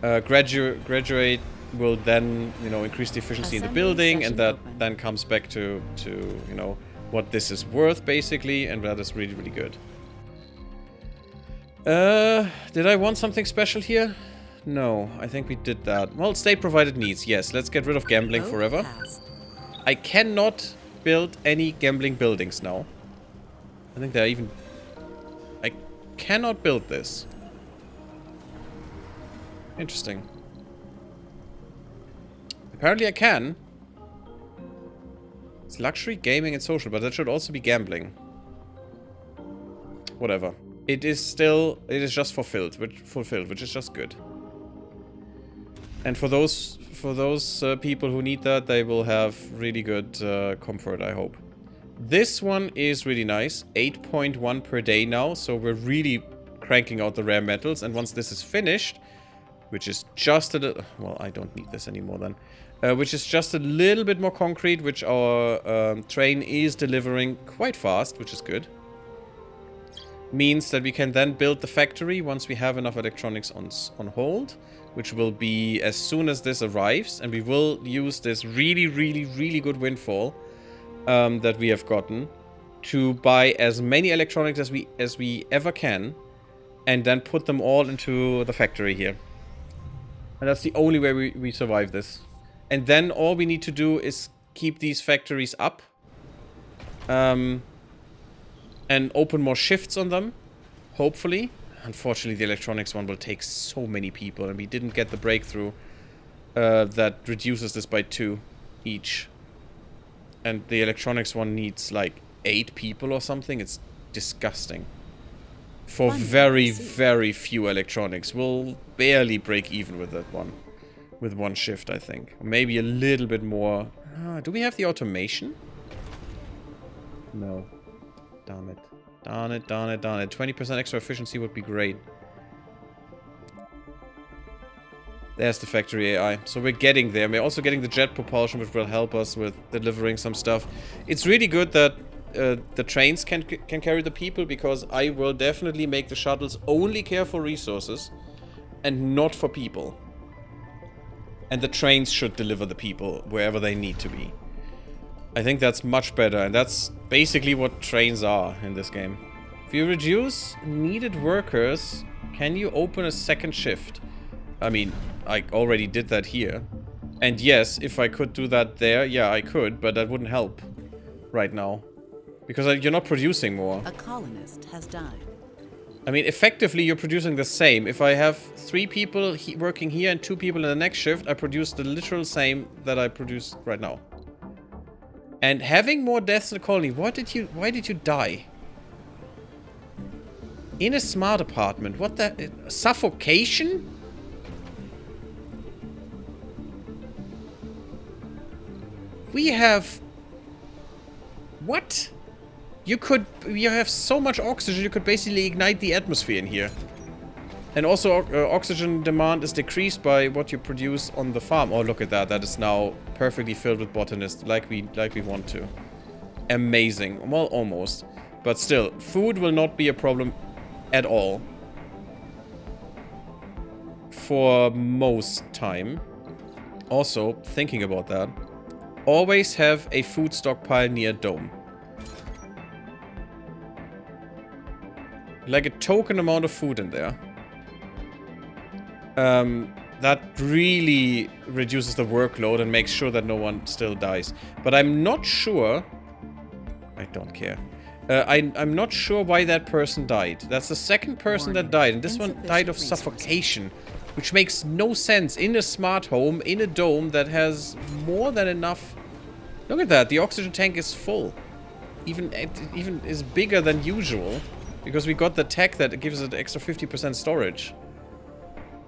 graduate will then, you know, increase the efficiency in the building, and that then comes back to you know, what this is worth, basically, and that is really, really good. Did I want something special here? No, I think we did that. Well, state-provided needs, yes. Let's get rid of gambling forever. I cannot build any gambling buildings now. I think they're even... I cannot build this. Interesting. Apparently I can. It's luxury, gaming, and social, but that should also be gambling. Whatever. It is just fulfilled, which is just good. And for those people who need that, they will have really good comfort, I hope. This one is really nice. 8.1 per day now, so we're really cranking out the rare metals. And once this is finished, which is just a little... Well, I don't need this anymore then. Which is just a little bit more concrete, which our train is delivering quite fast, which is good. Means that we can then build the factory once we have enough electronics on hold, which will be as soon as this arrives, and we will use this really, really, really good windfall that we have gotten to buy as many electronics as we ever can, and then put them all into the factory here. And that's the only way we survive this. And then all we need to do is keep these factories up. And open more shifts on them. Hopefully. Unfortunately, the electronics one will take so many people. And we didn't get the breakthrough that reduces this by 2 each. And the electronics one needs like 8 people or something. It's disgusting. For very, very few electronics. We'll barely break even with that one. with one shift, I think. Or maybe a little bit more. Do we have the automation? No. Damn it. Darn it, darn it, darn it. 20% extra efficiency would be great. There's the factory AI. So we're getting there. We're also getting the jet propulsion, which will help us with delivering some stuff. It's really good that the trains can carry the people, because I will definitely make the shuttles only care for resources and not for people. And the trains should deliver the people wherever they need to be. I think that's much better, and that's basically what trains are in this game. If you reduce needed workers, can you open a second shift? I mean, I already did that here. And yes, if I could do that there, yeah, I could, but that wouldn't help right now. Because you're not producing more. A colonist has died. I mean, effectively, you're producing the same. If I have 3 people working here and 2 people in the next shift, I produce the literal same that I produce right now. And having more deaths in the colony, why did you die? In a smart apartment, what the... Suffocation? We have... What? You have so much oxygen, you could basically ignite the atmosphere in here. And also, oxygen demand is decreased by what you produce on the farm. Oh, look at that. That is now perfectly filled with botanists, like we want to. Amazing. Well, almost. But still, food will not be a problem at all. For most time. Also, thinking about that, always have a food stockpile near a dome. Like a token amount of food in there. That really reduces the workload and makes sure that no one still dies. But I'm not sure... I don't care. I'm not sure why that person died. That's the second person that died, and this one died of suffocation. Which makes no sense in a smart home, in a dome that has more than enough... Look at that, the oxygen tank is full. It even is bigger than usual. Because we got the tech that gives it extra 50% storage.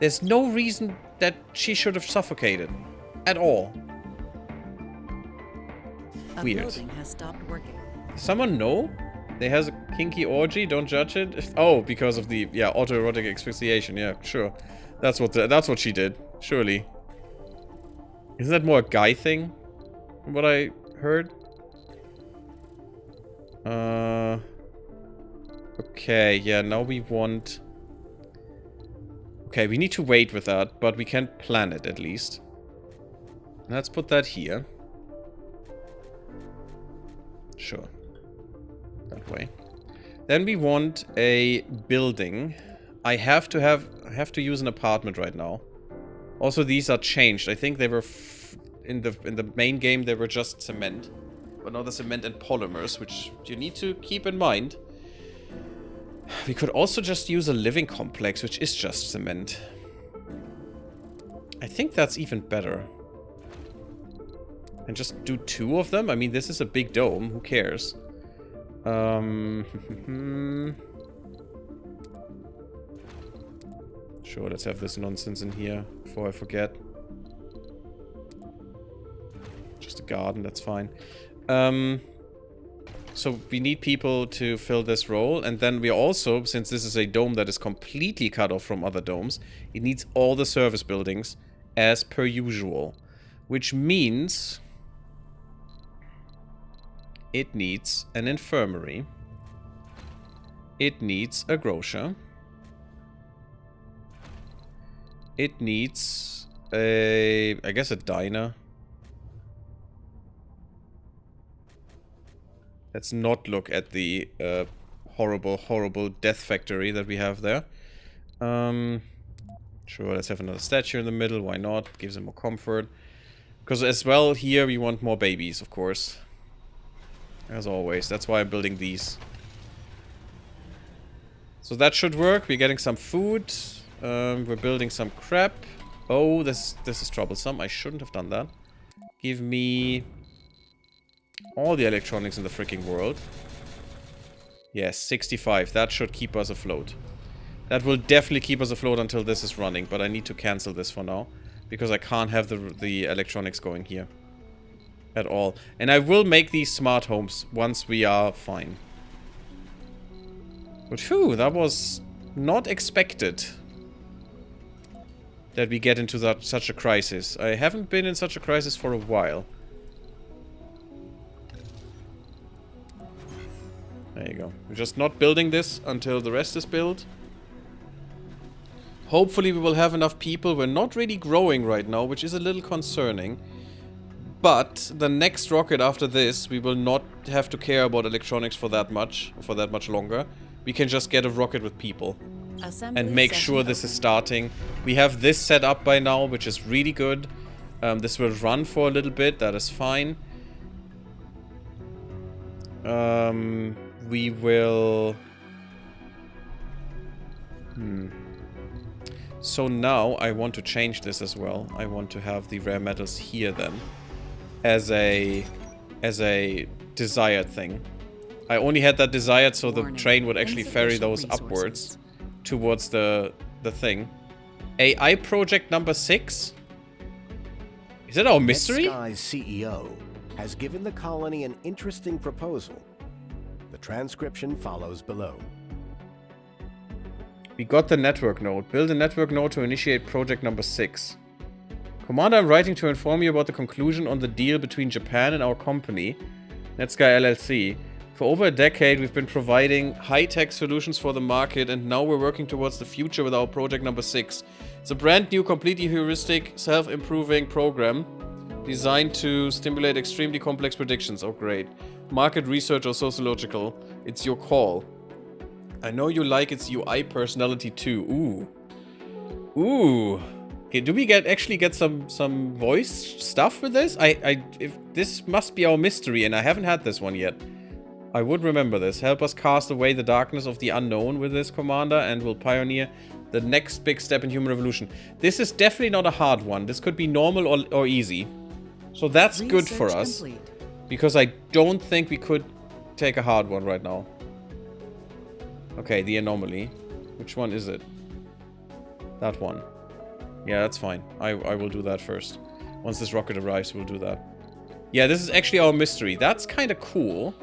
There's no reason that she should have suffocated. At all. Weird. A building has stopped working. Someone know? There has a kinky orgy, don't judge it. Oh, because of the, yeah, autoerotic asphyxiation. Yeah, sure. That's what she did. Surely. Isn't that more a guy thing? From what I heard? Okay, yeah, now we want... Okay, we need to wait with that, but we can plan it at least. Let's put that here. Sure. That way. Then we want a building. I have to use an apartment right now. Also, these are changed. I think they were in the main game they were just cement. But now the cement and polymers, which you need to keep in mind. We could also just use a living complex, which is just cement. I think that's even better. And just do 2 of them? I mean, this is a big dome. Who cares? Sure, let's have this nonsense in here before I forget. Just a garden, that's fine. So we need people to fill this role, and then we also, since this is a dome that is completely cut off from other domes, it needs all the service buildings as per usual. Which means it needs an infirmary. It needs a grocer. It needs a, I guess, a diner. Let's not look at the horrible, horrible death factory that we have there. Sure, let's have another statue in the middle. Why not? Gives them more comfort. Because as well, here we want more babies, of course. As always. That's why I'm building these. So that should work. We're getting some food. We're building some crap. Oh, this is troublesome. I shouldn't have done that. Give me... all the electronics in the freaking world. Yes, 65. That should keep us afloat. That will definitely keep us afloat until this is running, but I need to cancel this for now. because I can't have the electronics going here at all. And I will make these smart homes once we are fine. But phew, that was not expected that we get into such a crisis. I haven't been in such a crisis for a while. There you go. We're just not building this until the rest is built. Hopefully we will have enough people. We're not really growing right now, which is a little concerning. But the next rocket after this, we will not have to care about electronics for that much longer. We can just get a rocket with people. Assembly And make session sure this open. is starting. We have this set up by now, which is really good. This will run for a little bit. That is fine. We will... So now I want to change this as well. I want to have the rare metals here then. As a desired thing. I only had that desired so the Warning. train would actually ferry Insufficient those resources. upwards towards the thing. AI project number 6? Is that our mystery? NetSky's CEO has given the colony an interesting proposal. The transcription follows below. We got the network node. Build a network node to initiate project number 6. Commander, I'm writing to inform you about the conclusion on the deal between Japan and our company, NetSky LLC. For over a decade, we've been providing high-tech solutions for the market, and now we're working towards the future with our project number 6. It's a brand new, completely heuristic, self-improving program designed to stimulate extremely complex predictions. Oh, great. Market research or sociological. It's your call. I know you like its UI personality too. Ooh. Ooh. Okay, do we actually get some voice stuff with this? If this must be our mystery, and I haven't had this one yet. I would remember this. Help us cast away the darkness of the unknown with this, Commander, and we'll pioneer the next big step in human revolution. This is definitely not a hard one. This could be normal or easy. So that's good for Research us. complete. Because I don't think we could take a hard one right now. Okay, the anomaly. Which one is it? That one. Yeah, that's fine. I will do that first. Once this rocket arrives, we'll do that. Yeah, this is actually our mystery. That's kind of cool.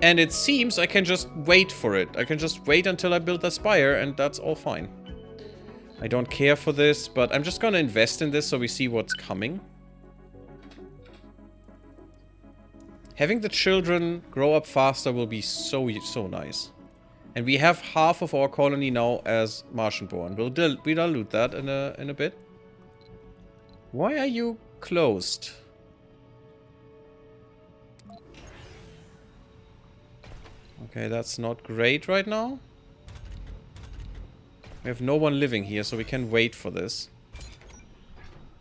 And it seems I can just wait for it. I can just wait until I build the spire, and that's all fine. I don't care for this, but I'm just gonna invest in this so we see what's coming. Having the children grow up faster will be so nice. And we have half of our colony now as Martian-born. We'll dilute that in a bit. Why are you closed? Okay, that's not great right now. We have no one living here, so we can wait for this.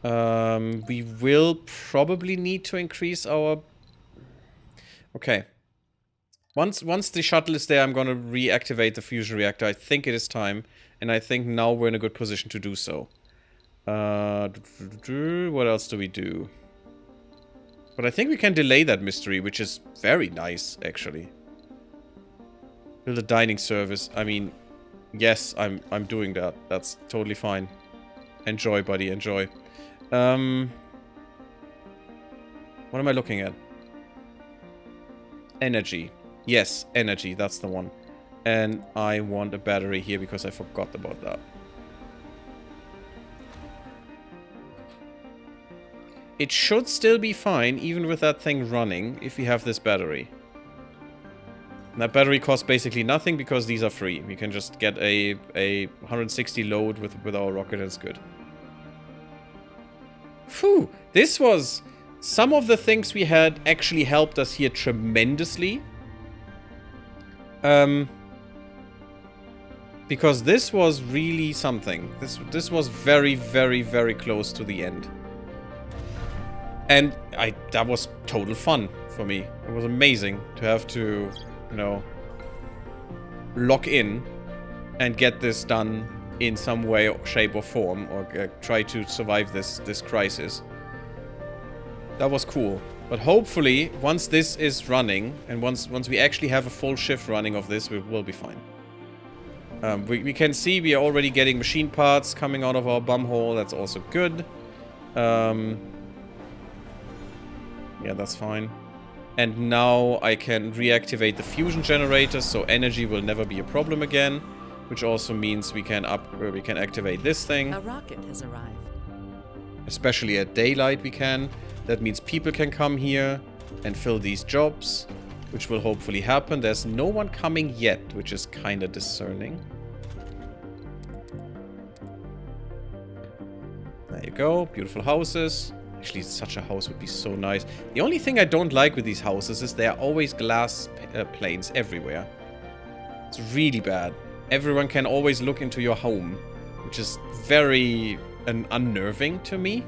We will probably need to increase our... Okay. Once the shuttle is there, I'm gonna reactivate the fusion reactor. I think it is time, and I think now we're in a good position to do so. What else do we do? But I think we can delay that mystery, which is very nice, actually. Build a dining service. I mean, yes, I'm doing that. That's totally fine. Enjoy, buddy, enjoy. What am I looking at? Energy. Yes, energy, that's the one. And I want a battery here because I forgot about that. It should still be fine, even with that thing running, if we have this battery. And that battery costs basically nothing because these are free. We can just get a 160 load with our rocket and it's good. Phew! This was... Some of the things we had actually helped us here tremendously. Because this was really something. This was very, very, very close to the end. And that was total fun for me. It was amazing to have to... you know, lock in and get this done in some way, shape, or form, or try to survive this crisis. That was cool. But hopefully, once this is running, and once we actually have a full shift running of this, we will be fine. We can see we are already getting machine parts coming out of our bumhole. That's also good. Yeah, that's fine. And now I can reactivate the fusion generators, so energy will never be a problem again. Which also means we can activate this thing. A rocket has arrived. Especially at daylight we can. That means people can come here and fill these jobs, which will hopefully happen. There's no one coming yet, which is kind of discerning. There you go. Beautiful houses. Actually, such a house would be so nice. The only thing I don't like with these houses is there are always glass planes everywhere. It's really bad. Everyone can always look into your home, which is very unnerving to me.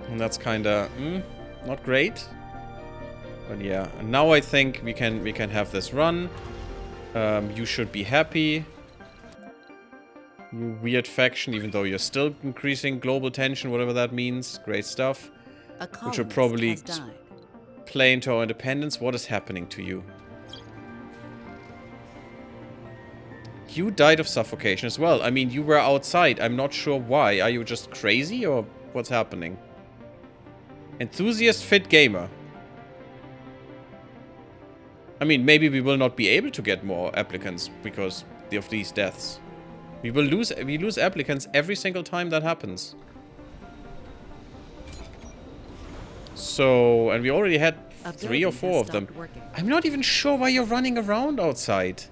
And that's kind of not great. But yeah, and now I think we can have this run. You should be happy. You weird faction, even though you're still increasing global tension, whatever that means. Great stuff. Which will probably play into our independence. What is happening to you? You died of suffocation as well. I mean, you were outside. I'm not sure why. Are you just crazy or what's happening? Enthusiast fit gamer. I mean, maybe we will not be able to get more applicants because of these deaths. We lose applicants every single time that happens. So, and we already had 3 or 4 of them. I'm not even sure why you're running around outside.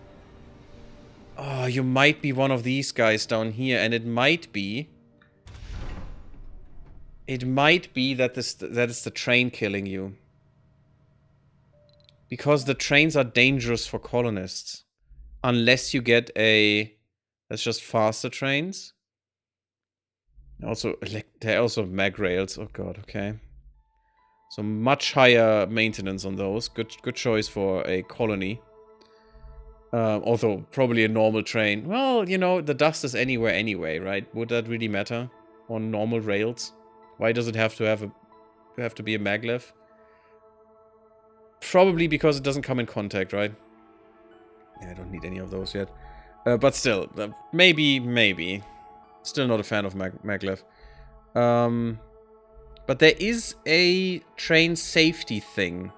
Oh, you might be one of these guys down here, and it might be that it's the train killing you. Because the trains are dangerous for colonists. Unless you get a... That's just faster trains. Also, they're also mag rails. Oh god, okay. So much higher maintenance on those. Good choice for a colony. Although, probably a normal train. Well, you know, the dust is anywhere anyway, right? Would that really matter on normal rails? Why does it have to be a maglev? Probably because it doesn't come in contact, right? Yeah, I don't need any of those yet. But still, maybe. Still not a fan of maglev. But there is a train safety thing.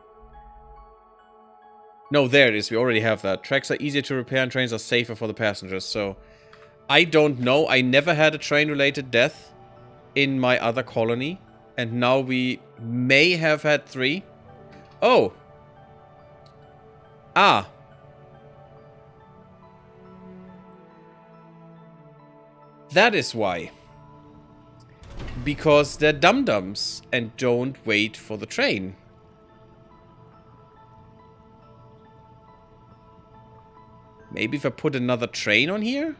No, there it is. We already have that. Tracks are easier to repair and trains are safer for the passengers. So, I don't know. I never had a train-related death in my other colony. And now we may have had 3. Oh! Ah! That is why. Because they're dum-dums and don't wait for the train. Maybe if I put another train on here?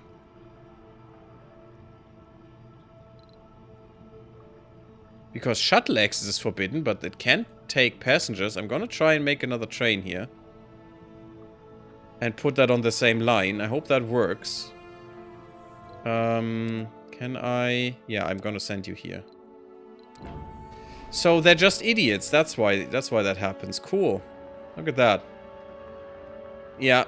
Because shuttle access is forbidden, but it can take passengers. I'm gonna try and make another train here. And put that on the same line. I hope that works. Can I... Yeah, I'm gonna send you here. So they're just idiots. That's why that happens. Cool. Look at that. Yeah.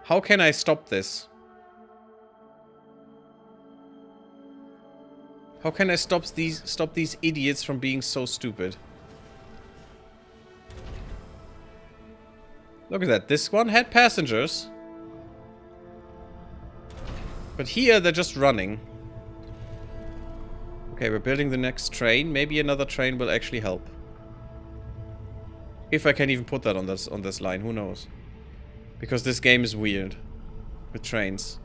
How can I stop this? How can I stop these idiots from being so stupid? Look at that. This one had passengers. But here they're just running. Okay, we're building the next train. Maybe another train will actually help. If I can even put that on this line, who knows? Because this game is weird with trains.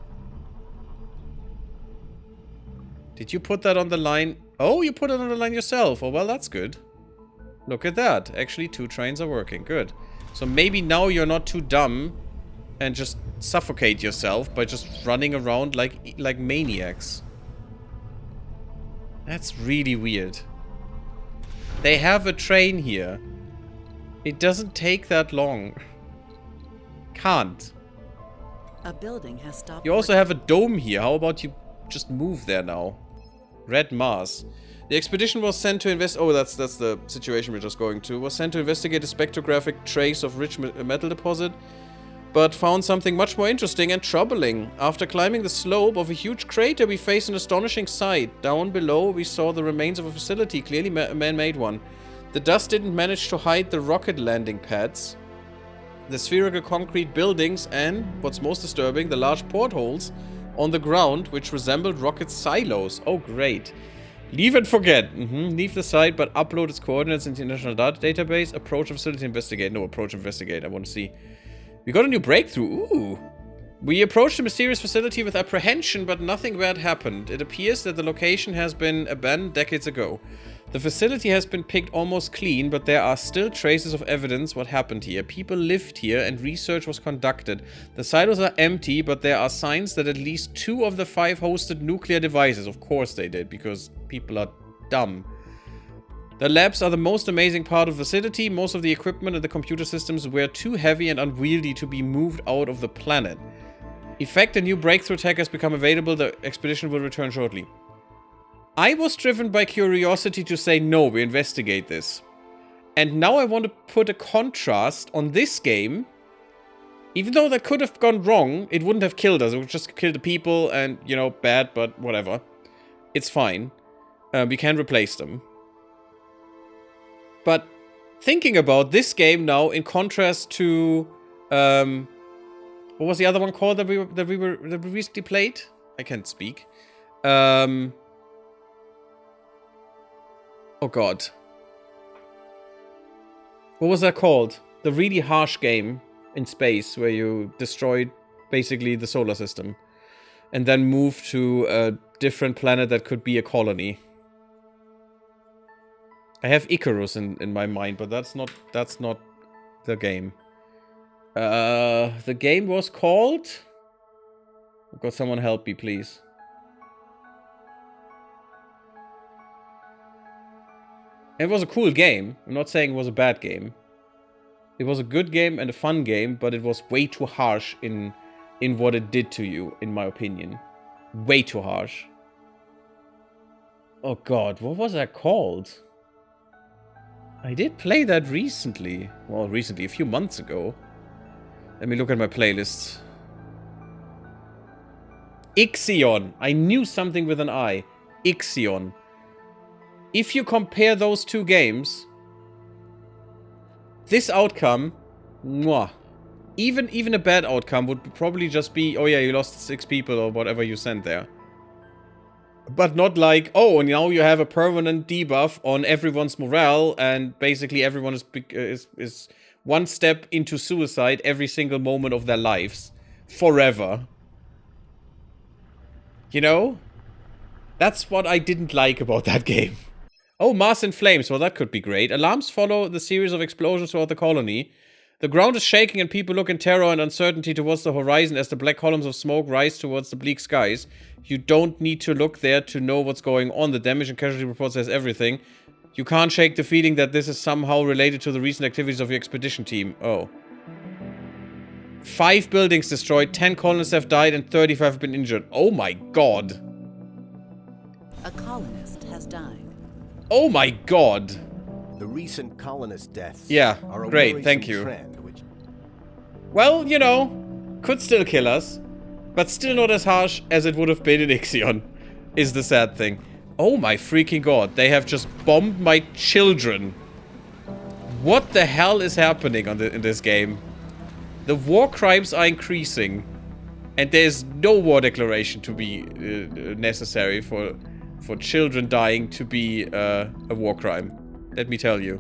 Did you put that on the line? Oh, you put it on the line yourself. Oh, well, that's good. Look at that. Actually, 2 trains are working. Good. So maybe now you're not too dumb and just suffocate yourself by just running around like maniacs. That's really weird. They have a train here. It doesn't take that long. Can't. A building has stopped. You also have a dome here. How about you just move there now? Red Mars. The expedition was sent to oh, that's the situation we're just going to. Was sent to investigate a spectrographic trace of rich metal deposit, but found something much more interesting and troubling. After climbing the slope of a huge crater, we faced an astonishing sight. Down below, we saw the remains of a facility, clearly a man-made one. The dust didn't manage to hide the rocket landing pads, the spherical concrete buildings, and, what's most disturbing, the large portholes on the ground, which resembled rocket silos. Oh, great. Leave and forget. Leave the site, but upload its coordinates into the International Data Database. Approach the facility, investigate. No, approach, investigate. I want to see. We got a new breakthrough. Ooh. We approached the mysterious facility with apprehension, but nothing bad happened. It appears that the location has been abandoned decades ago. The facility has been picked almost clean, but there are still traces of evidence what happened here. People lived here and research was conducted. The silos are empty, but there are signs that at least 2 of the 5 hosted nuclear devices. Of course they did, because people are dumb. The labs are the most amazing part of the facility. Most of the equipment and the computer systems were too heavy and unwieldy to be moved out of the planet. Effect, a new breakthrough tech has become available. The expedition will return shortly. I was driven by curiosity to say, no, we investigate this. And now I want to put a contrast on this game. Even though that could have gone wrong, it wouldn't have killed us. It would just kill the people and, you know, bad, but whatever. It's fine. We can replace them. But thinking about this game now in contrast to... what was the other one called that we recently played? I can't speak. Oh god. What was that called? The really harsh game in space where you destroyed basically the solar system and then moved to a different planet that could be a colony. I have Icarus in my mind, but that's not the game. The game was called... Oh god, someone help me, please. It was a cool game. I'm not saying it was a bad game. It was a good game and a fun game, but it was way too harsh in what it did to you, in my opinion. Way too harsh. Oh god, what was that called? I did play that recently. Well, recently, a few months ago. Let me look at my playlists. Ixion. I knew something with an I. Ixion. If you compare those 2 games, this outcome, mwah, even a bad outcome would probably just be, oh yeah, you lost 6 people or whatever you sent there. But not like, oh, now you have a permanent debuff on everyone's morale, and basically everyone is one step into suicide every single moment of their lives. Forever. You know? That's what I didn't like about that game. Oh, Mars in flames. Well, that could be great. Alarms follow the series of explosions throughout the colony. The ground is shaking and people look in terror and uncertainty towards the horizon as the black columns of smoke rise towards the bleak skies. You don't need to look there to know what's going on. The damage and casualty report says everything. You can't shake the feeling that this is somehow related to the recent activities of your expedition team. Oh. 5 buildings destroyed, 10 colonists have died, and 35 have been injured. Oh my god. A colonist has died. Oh my god. The recent colonist deaths are a great, thank worrisome you. trend, which... Well, you know, could still kill us, but still not as harsh as it would have been in Ixion, is the sad thing. Oh my freaking god, they have just bombed my children. What the hell is happening in this game? The war crimes are increasing, and there's no war declaration to be necessary for children dying to be a war crime. Let me tell you.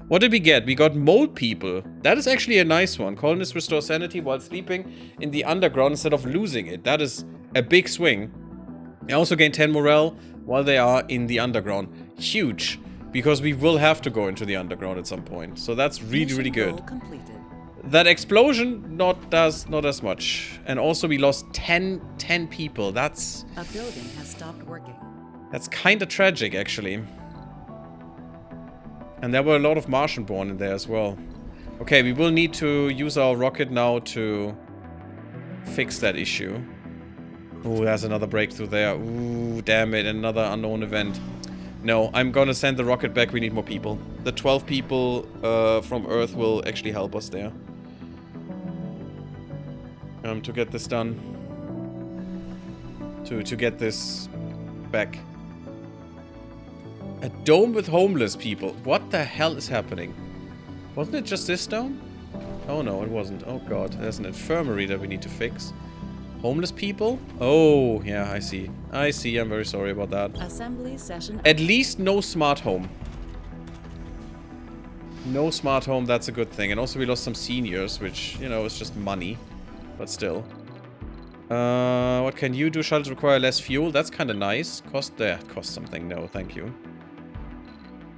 What did we get? We got mold people. That is actually a nice one. Colonists restore sanity while sleeping in the underground instead of losing it. That is a big swing. They also gain 10 morale while they are in the underground. Huge. Because we will have to go into the underground at some point. So that's really, really good. That explosion, not as much. And also we lost 10 people. That's... A building has stopped working. That's kind of tragic, actually. And there were a lot of Martian-born in there as well. Okay, we will need to use our rocket now to fix that issue. Oh, there's another breakthrough there. Ooh, damn it, another unknown event. No, I'm gonna send the rocket back. We need more people. The 12 people from Earth will actually help us there. To get this done. To get this back. A dome with homeless people. What the hell is happening? Wasn't it just this dome? Oh no, it wasn't. Oh god, there's an infirmary that we need to fix. Homeless people? Oh, yeah, I see. I see, I'm very sorry about that. Assembly session. At least no smart home. No smart home, that's a good thing. And also we lost some seniors, which, you know, is just money. But still. What can you do? Shuttles require less fuel. That's kind of nice. Cost something. No, thank you.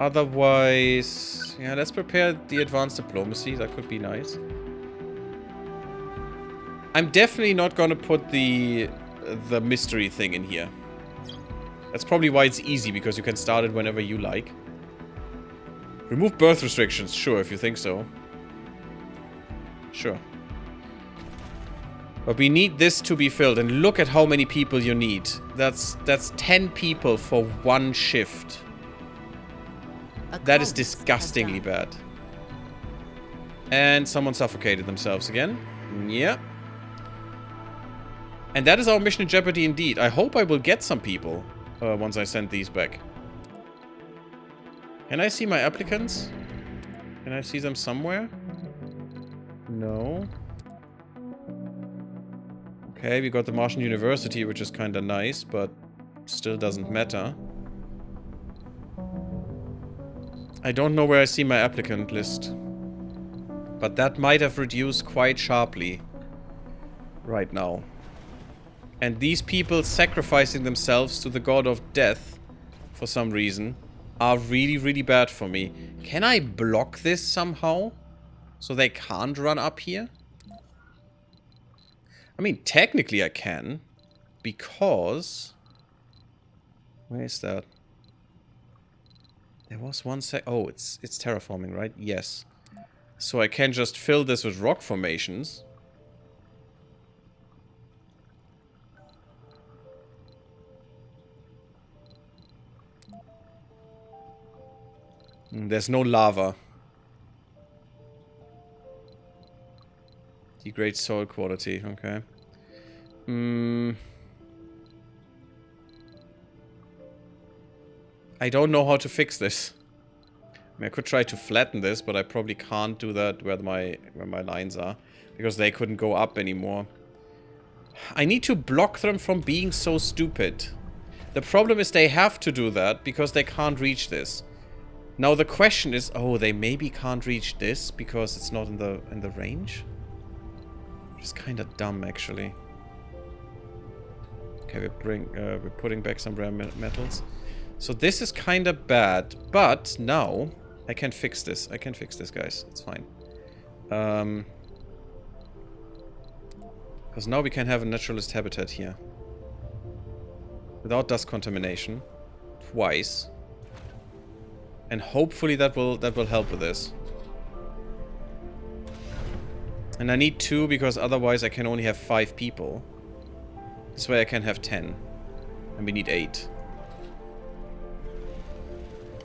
Otherwise, yeah, let's prepare the advanced diplomacy. That could be nice. I'm definitely not going to put the mystery thing in here. That's probably why it's easy, because you can start it whenever you like. Remove birth restrictions. Sure, if you think so. Sure. But we need this to be filled. And look at how many people you need. That's 10 people for one shift. That is disgustingly bad. And someone suffocated themselves again. Yeah. And that is our mission in jeopardy indeed. I hope I will get some people once I send these back. Can I see my applicants? Can I see them somewhere? No. Okay, we got the Martian University, which is kind of nice, but still doesn't matter. I don't know where I see my applicant list. But that might have reduced quite sharply right now. And these people sacrificing themselves to the god of death for some reason are really, really bad for me. Can I block this somehow so they can't run up here? I mean, technically I can, because... Where is that? There was one sec... Oh, it's terraforming, right? Yes. So I can just fill this with rock formations. There's no lava. Degrade soil quality, okay. I don't know how to fix this. I mean, I could try to flatten this, but I probably can't do that where my lines are. Because they couldn't go up anymore. I need to block them from being so stupid. The problem is they have to do that because they can't reach this. Now the question is, oh, they maybe can't reach this because it's not in the range? Which is kind of dumb, actually. Okay, we're putting back some rare metals. So this is kind of bad, but now I can fix this. I can fix this, guys. It's fine. Because now we can have a naturalist habitat here. Without dust contamination. Twice. And hopefully that will help with this. And I need 2 because otherwise I can only have 5 people. This way I can have 10. And we need 8.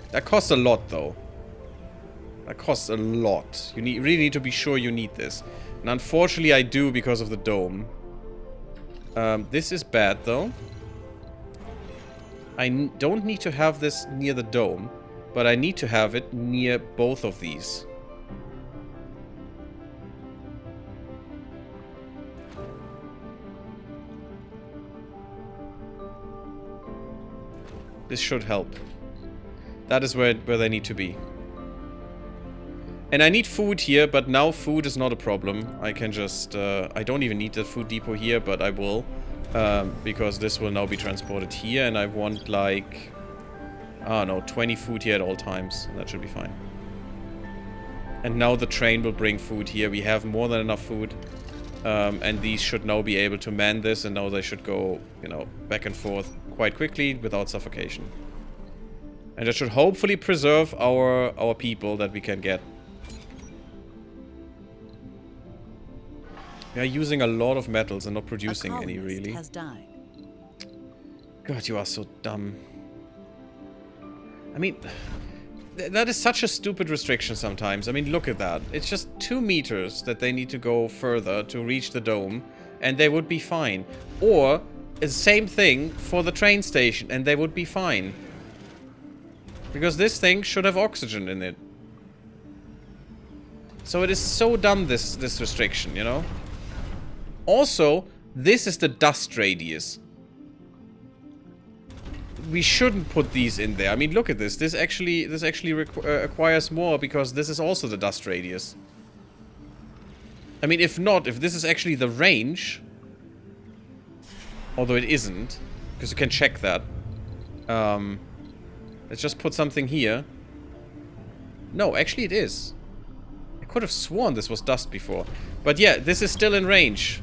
That costs a lot, though. That costs a lot. You really need to be sure you need this. And unfortunately I do because of the dome. This is bad, though. I don't need to have this near the dome. But I need to have it near both of these. This should help. That is where they need to be. And I need food here, but now food is not a problem. I can just... I don't even need the food depot here, but I will. Because this will now be transported here, and I want, like... I don't know, 20 food here at all times. That should be fine. And now the train will bring food here. We have more than enough food. And these should now be able to man this, and now they should go, you know, back and forth quite quickly without suffocation. And that should hopefully preserve our people that we can get. We are using a lot of metals and not producing any, really. Has died. God, you are so dumb. I mean, that is such a stupid restriction sometimes. I mean, look at that. It's just 2 meters that they need to go further to reach the dome, and they would be fine. Or, the same thing for the train station, and they would be fine. Because this thing should have oxygen in it. So it is so dumb, this restriction, you know? Also, this is the dust radius. We shouldn't put these in there. I mean, look at this. This actually requires more because this is also the dust radius. I mean, if this is actually the range, although it isn't, because you can check that. Let's just put something here. No, actually it is. I could have sworn this was dust before. But yeah, this is still in range.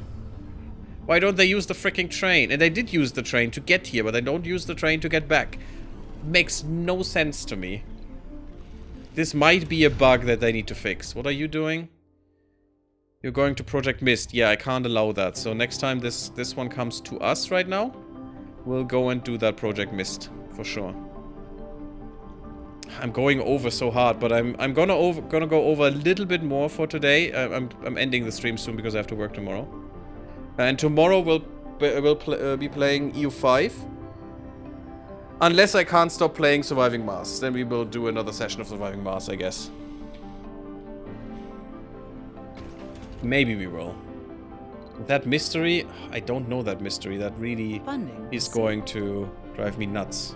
Why don't they use the freaking train? And they did use the train to get here, but they don't use the train to get back. Makes no sense to me. This might be a bug that they need to fix. What are you doing? You're going to Project Mist. Yeah, I can't allow that. So next time this one comes to us right now, we'll go and do that Project Mist for sure. I'm going over so hard, but I'm gonna go over a little bit more for today. I'm ending the stream soon because I have to work tomorrow. And tomorrow we'll be playing EU5. Unless I can't stop playing Surviving Mars. Then we will do another session of Surviving Mars, I guess. Maybe we will. That mystery, I don't know that mystery. That really is going to drive me nuts.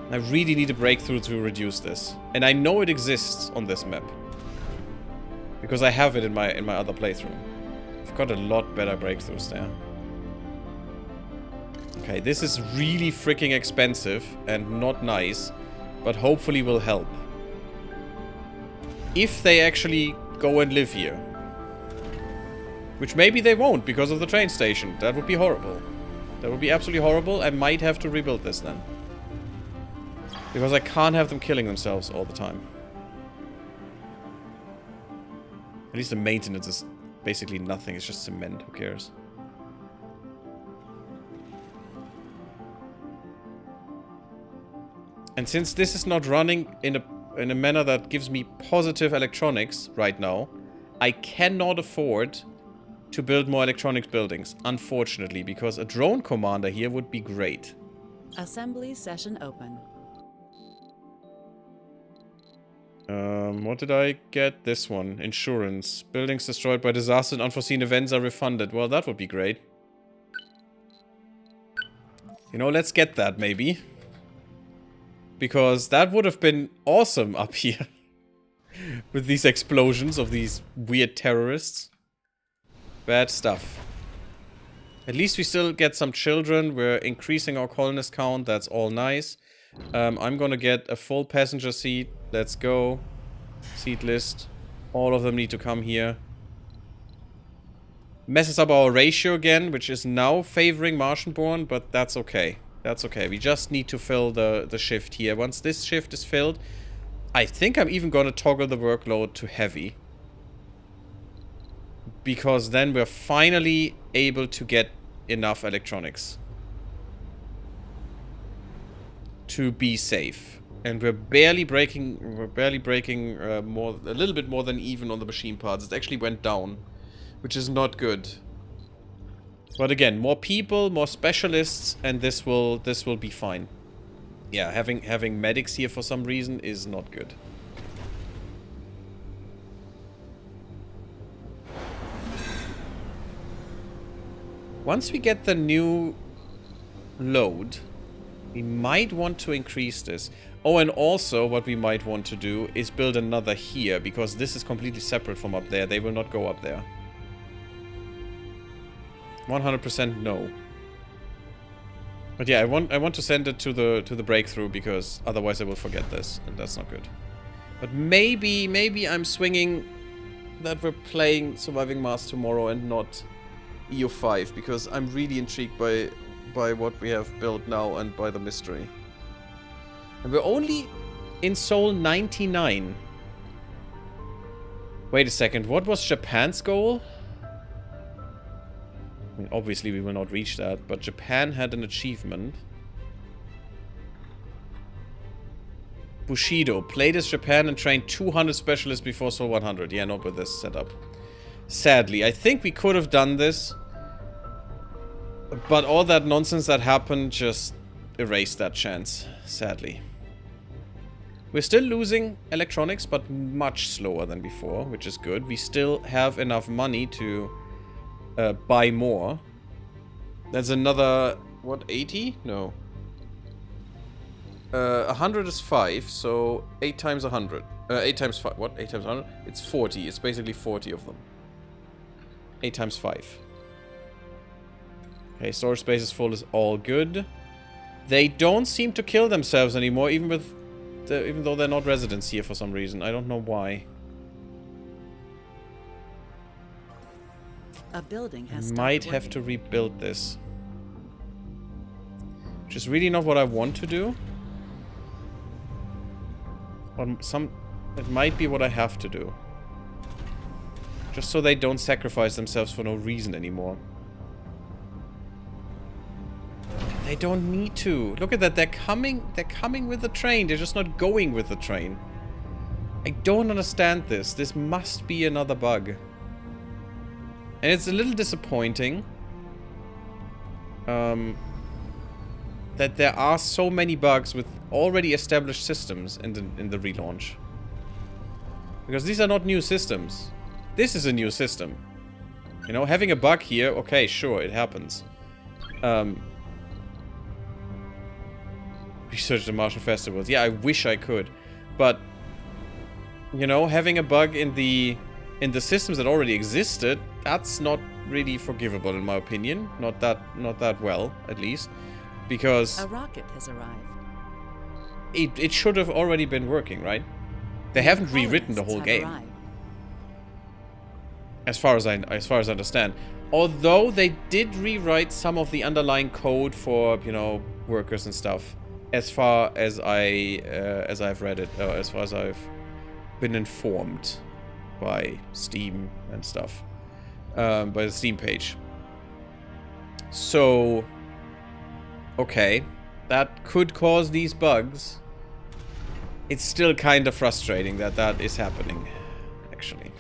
I really need a breakthrough to reduce this. And I know it exists on this map. Because I have it in my other playthrough. I've got a lot better breakthroughs there. Okay, this is really freaking expensive and not nice, but hopefully will help. If they actually go and live here. Which maybe they won't because of the train station. That would be horrible. That would be absolutely horrible. I might have to rebuild this then. Because I can't have them killing themselves all the time. At least the maintenance is basically nothing. It's just cement. Who cares? And since this is not running in a manner that gives me positive electronics right now, I cannot afford to build more electronics buildings, unfortunately, because a drone commander here would be great. Assembly session open. What did I get? This one. Insurance. Buildings destroyed by disaster and unforeseen events are refunded. Well, that would be great. You know, let's get that, maybe. Because that would have been awesome up here. With these explosions of these weird terrorists. Bad stuff. At least we still get some children. We're increasing our colonist count. That's all nice. I'm gonna get a full passenger seat. Let's go. Seat list. All of them need to come here. Messes up our ratio again, which is now favoring Martian-born, but that's okay. That's okay. We just need to fill the shift here. Once this shift is filled, I think I'm even gonna toggle the workload to heavy. Because then we're finally able to get enough electronics to be safe. And we're barely breaking a little bit more than even on the machine parts. It actually went down, which is not good. But again, more people, more specialists, and this will be fine. Yeah, having medics here for some reason is not good. Once we get the new load, we might want to increase this. Oh, and also what we might want to do is build another here, because this is completely separate from up there. They will not go up there. 100% no. But yeah, I want to send it to the breakthrough, because otherwise I will forget this, and that's not good. But maybe I'm swinging that we're playing Surviving Mars tomorrow and not EU5, because I'm really intrigued by what we have built now and by the mystery. And we're only in Sol 99. Wait a second, what was Japan's goal? I mean, obviously we will not reach that, but Japan had an achievement. Bushido. Played as Japan and trained 200 specialists before Sol 100. Yeah, not with this setup. Sadly. I think we could have done this. But all that nonsense that happened just erased that chance. Sadly. We're still losing electronics, but much slower than before, which is good. We still have enough money to buy more. That's another, what, 80? No. 100 is 5, so 8 times 100. 8 times 5, what? 8 times 100? It's 40. It's basically 40 of them. 8 times 5. Okay, storage space is full is all good. They don't seem to kill themselves anymore, even though they're not residents here for some reason. I don't know why. A building has Might have to rebuild this. Which is really not what I want to do. But it might be what I have to do. Just so they don't sacrifice themselves for no reason anymore. They don't need to. Look at that. They're coming with the train. They're just not going with the train. I don't understand this. This must be another bug. And it's a little disappointing. That there are so many bugs with already established systems in the relaunch. Because these are not new systems. This is a new system. You know, having a bug here, okay, sure, it happens. Research the Martian festivals. Yeah, I wish I could. But, you know, having a bug in the systems that already existed, that's not really forgivable in my opinion. Not that well, at least. Because a rocket has arrived. It should have already been working, right? They haven't rewritten the whole game. Arrived. As far as I understand. Although they did rewrite some of the underlying code for, you know, workers and stuff. As far as I've read it, as far as I've been informed by Steam and stuff, by the Steam page. So, okay, that could cause these bugs. It's still kind of frustrating that is happening, actually.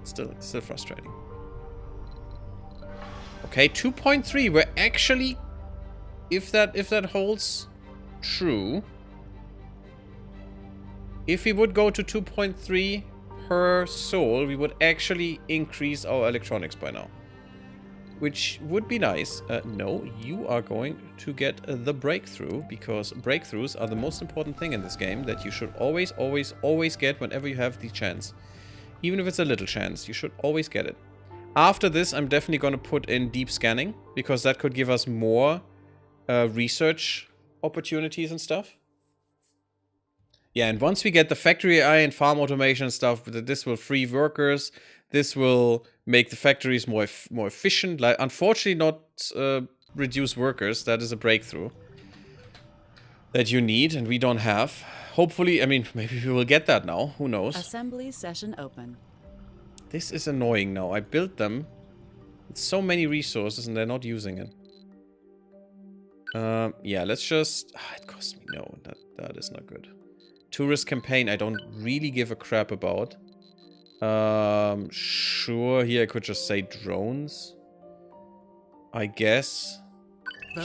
Still frustrating. Okay, 2.3. We're actually, if that holds true, if we would go to 2.3 per soul, we would actually increase our electronics by now. Which would be nice. No, you are going to get the breakthrough, because breakthroughs are the most important thing in this game that you should always, always, always get whenever you have the chance. Even if it's a little chance, you should always get it. After this, I'm definitely going to put in deep scanning, because that could give us more research opportunities and stuff. Yeah, and once we get the factory AI and farm automation and stuff, this will free workers. This will make the factories more efficient. Like, unfortunately, not reduce workers. That is a breakthrough that you need, and we don't have. Hopefully, I mean, maybe we will get that now. Who knows? Assembly session open. This is annoying now. I built them with so many resources, and they're not using it. Yeah, let's just... it cost me... No, that is not good. Tourist campaign, I don't really give a crap about. Sure, here I could just say drones. I guess.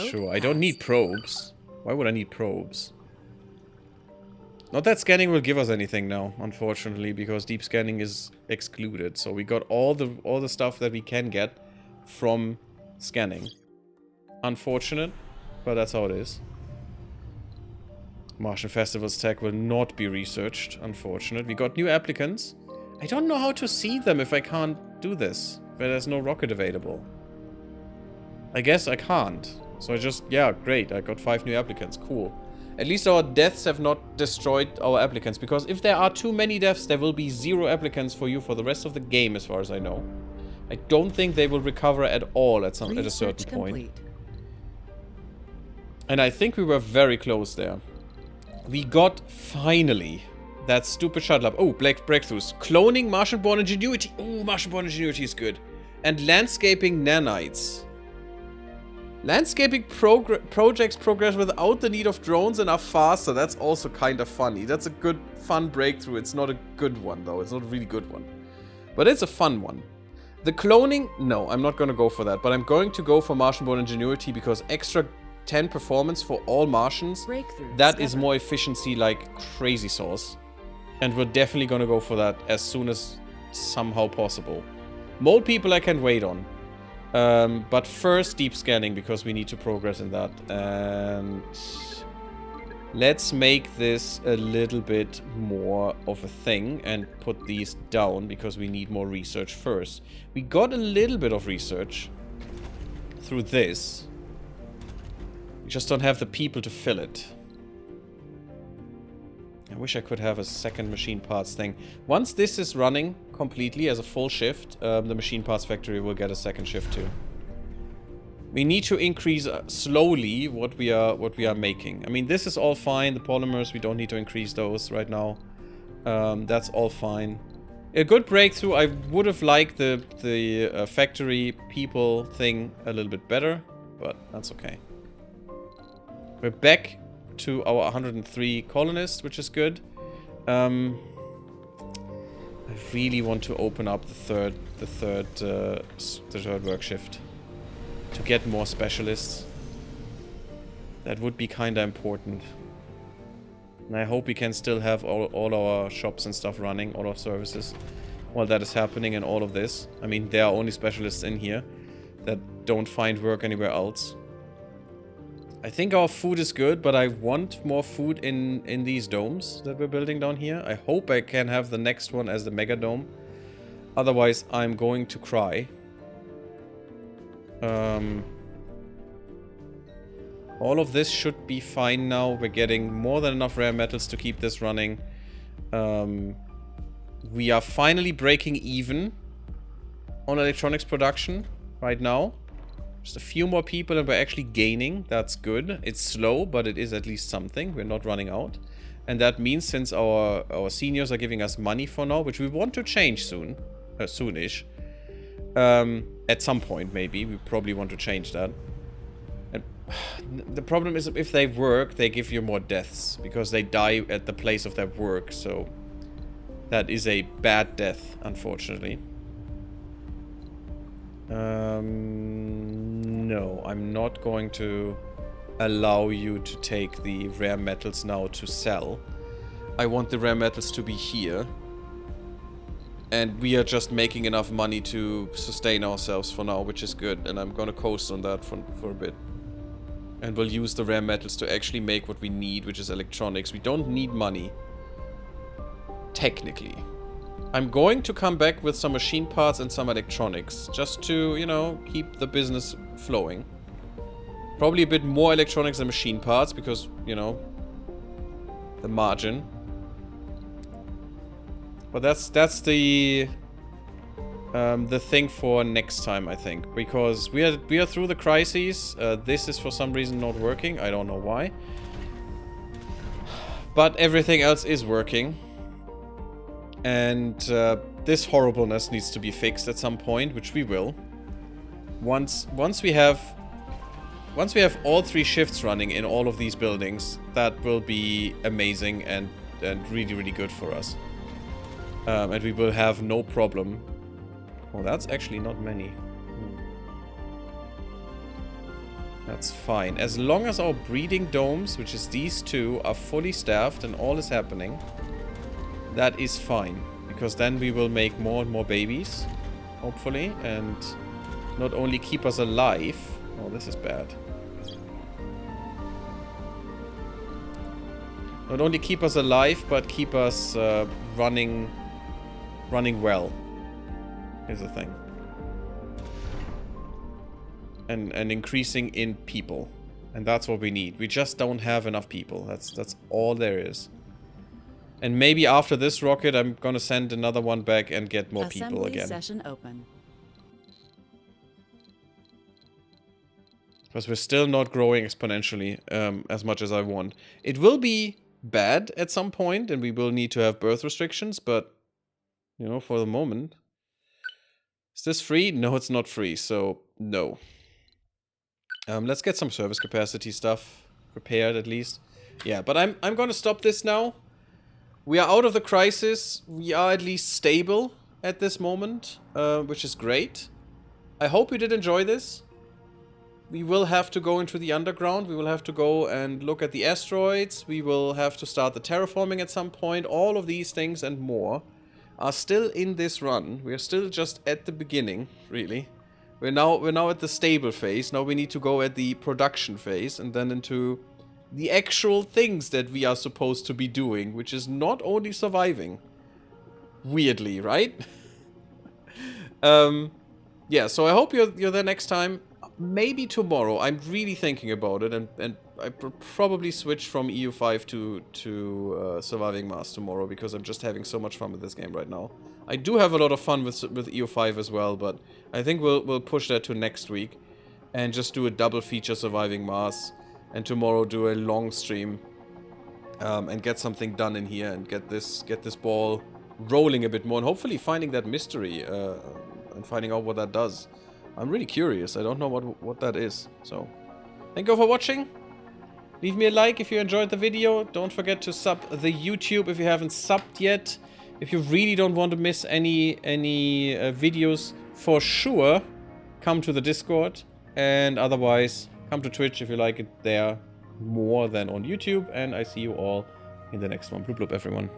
Sure, I don't need probes. Why would I need probes? Not that scanning will give us anything now, unfortunately, because deep scanning is excluded. So we got all the stuff that we can get from scanning. Unfortunate, but that's how it is. Martian Festivals tech will not be researched, unfortunate. We got new applicants. I don't know how to see them if I can't do this, where there's no rocket available. I guess I can't. So I just, yeah, great, I got 5 new applicants, cool. At least our deaths have not destroyed our applicants, because if there are too many deaths, there will be 0 applicants for you for the rest of the game, as far as I know. I don't think they will recover at all at a certain point. And I think we were very close there. We got, finally, that stupid shuttle up. Oh, breakthroughs. Cloning Martian-born ingenuity. Oh, Martian-born ingenuity is good. And landscaping nanites. Landscaping projects progress without the need of drones and are faster. That's also kind of funny. That's a good, fun breakthrough. It's not a good one, though. It's not a really good one. But it's a fun one. The cloning, no, I'm not going to go for that. But I'm going to go for Martian-born ingenuity because extra 10 performance for all Martians, that is more efficiency like crazy sauce. And we're definitely going to go for that as soon as somehow possible. Mold people I can wait on. But first, deep scanning, because we need to progress in that. And let's make this a little bit more of a thing and put these down, because we need more research first. We got a little bit of research through this. We just don't have the people to fill it. I wish I could have a second machine parts thing. Once this is running completely as a full shift, the machine parts factory will get a second shift too. We need to increase slowly what we are making. I mean, this is all fine. The polymers, we don't need to increase those right now. That's all fine. A good breakthrough. I would have liked the factory people thing a little bit better, but that's okay. We're back to our 103 colonists, which is good. I really want to open up the third work shift to get more specialists. That would be kind of important. And I hope we can still have all our shops and stuff running, all our services, while that is happening and all of this. I mean, there are only specialists in here that don't find work anywhere else. I think our food is good, but I want more food in these domes that we're building down here. I hope I can have the next one as the mega dome. Otherwise, I'm going to cry. All of this should be fine now. We're getting more than enough rare metals to keep this running. We are finally breaking even on electronics production right now. Just a few more people and we're actually gaining. That's good. It's slow, but it is at least something. We're not running out. And that means since our seniors are giving us money for now, which we want to change soon, soonish. At some point, maybe. We probably want to change that. And the problem is if they work, they give you more deaths. Because they die at the place of their work. So that is a bad death, unfortunately. No, I'm not going to allow you to take the rare metals now to sell. I want the rare metals to be here. And we are just making enough money to sustain ourselves for now, which is good. And I'm gonna coast on that for a bit. And we'll use the rare metals to actually make what we need, which is electronics. We don't need money. Technically. I'm going to come back with some machine parts and some electronics. Just to, you know, keep the business flowing. Probably a bit more electronics than machine parts because, you know, the margin. But that's the thing for next time, I think. Because we are through the crises. This is for some reason not working. I don't know why. But everything else is working. And this horribleness needs to be fixed at some point, which we will. Once we have all 3 shifts running in all of these buildings, that will be amazing and really, really good for us. And we will have no problem. Oh, that's actually not many. That's fine. As long as our breeding domes, which is these 2, are fully staffed and all is happening, that is fine. Because then we will make more and more babies, hopefully, and not only keep us alive. Oh, this is bad. Not only keep us alive, but keep us running well. Here's the thing. And increasing in people. And that's what we need. We just don't have enough people. That's all there is. And maybe after this rocket, I'm gonna send another one back and get more people again. Session open. Because we're still not growing exponentially as much as I want. It will be bad at some point, and we will need to have birth restrictions, but, you know, for the moment. Is this free? No, it's not free, so no. Let's get some service capacity stuff prepared at least. Yeah, but I'm gonna stop this now. We are out of the crisis. We are at least stable at this moment, which is great. I hope you did enjoy this. We will have to go into the underground. We will have to go and look at the asteroids. We will have to start the terraforming at some point. All of these things and more are still in this run. We are still just at the beginning, really. We're now at the stable phase. Now we need to go at the production phase and then into the actual things that we are supposed to be doing, which is not only surviving. Weirdly, right? Yeah, so I hope you're there next time. Maybe tomorrow. I'm really thinking about it, and I probably switch from EU5 to Surviving Mars tomorrow because I'm just having so much fun with this game right now. I do have a lot of fun with EU5 as well, but I think we'll push that to next week and just do a double feature Surviving Mars, and tomorrow do a long stream and get something done in here and get this ball rolling a bit more and hopefully finding that mystery and finding out what that does. I'm really curious. I don't know what that is. So, thank you for watching. Leave me a like if you enjoyed the video. Don't forget to sub the YouTube if you haven't subbed yet. If you really don't want to miss any videos, for sure, come to the Discord. And otherwise, come to Twitch if you like it there more than on YouTube. And I see you all in the next one. Bloop bloop, everyone.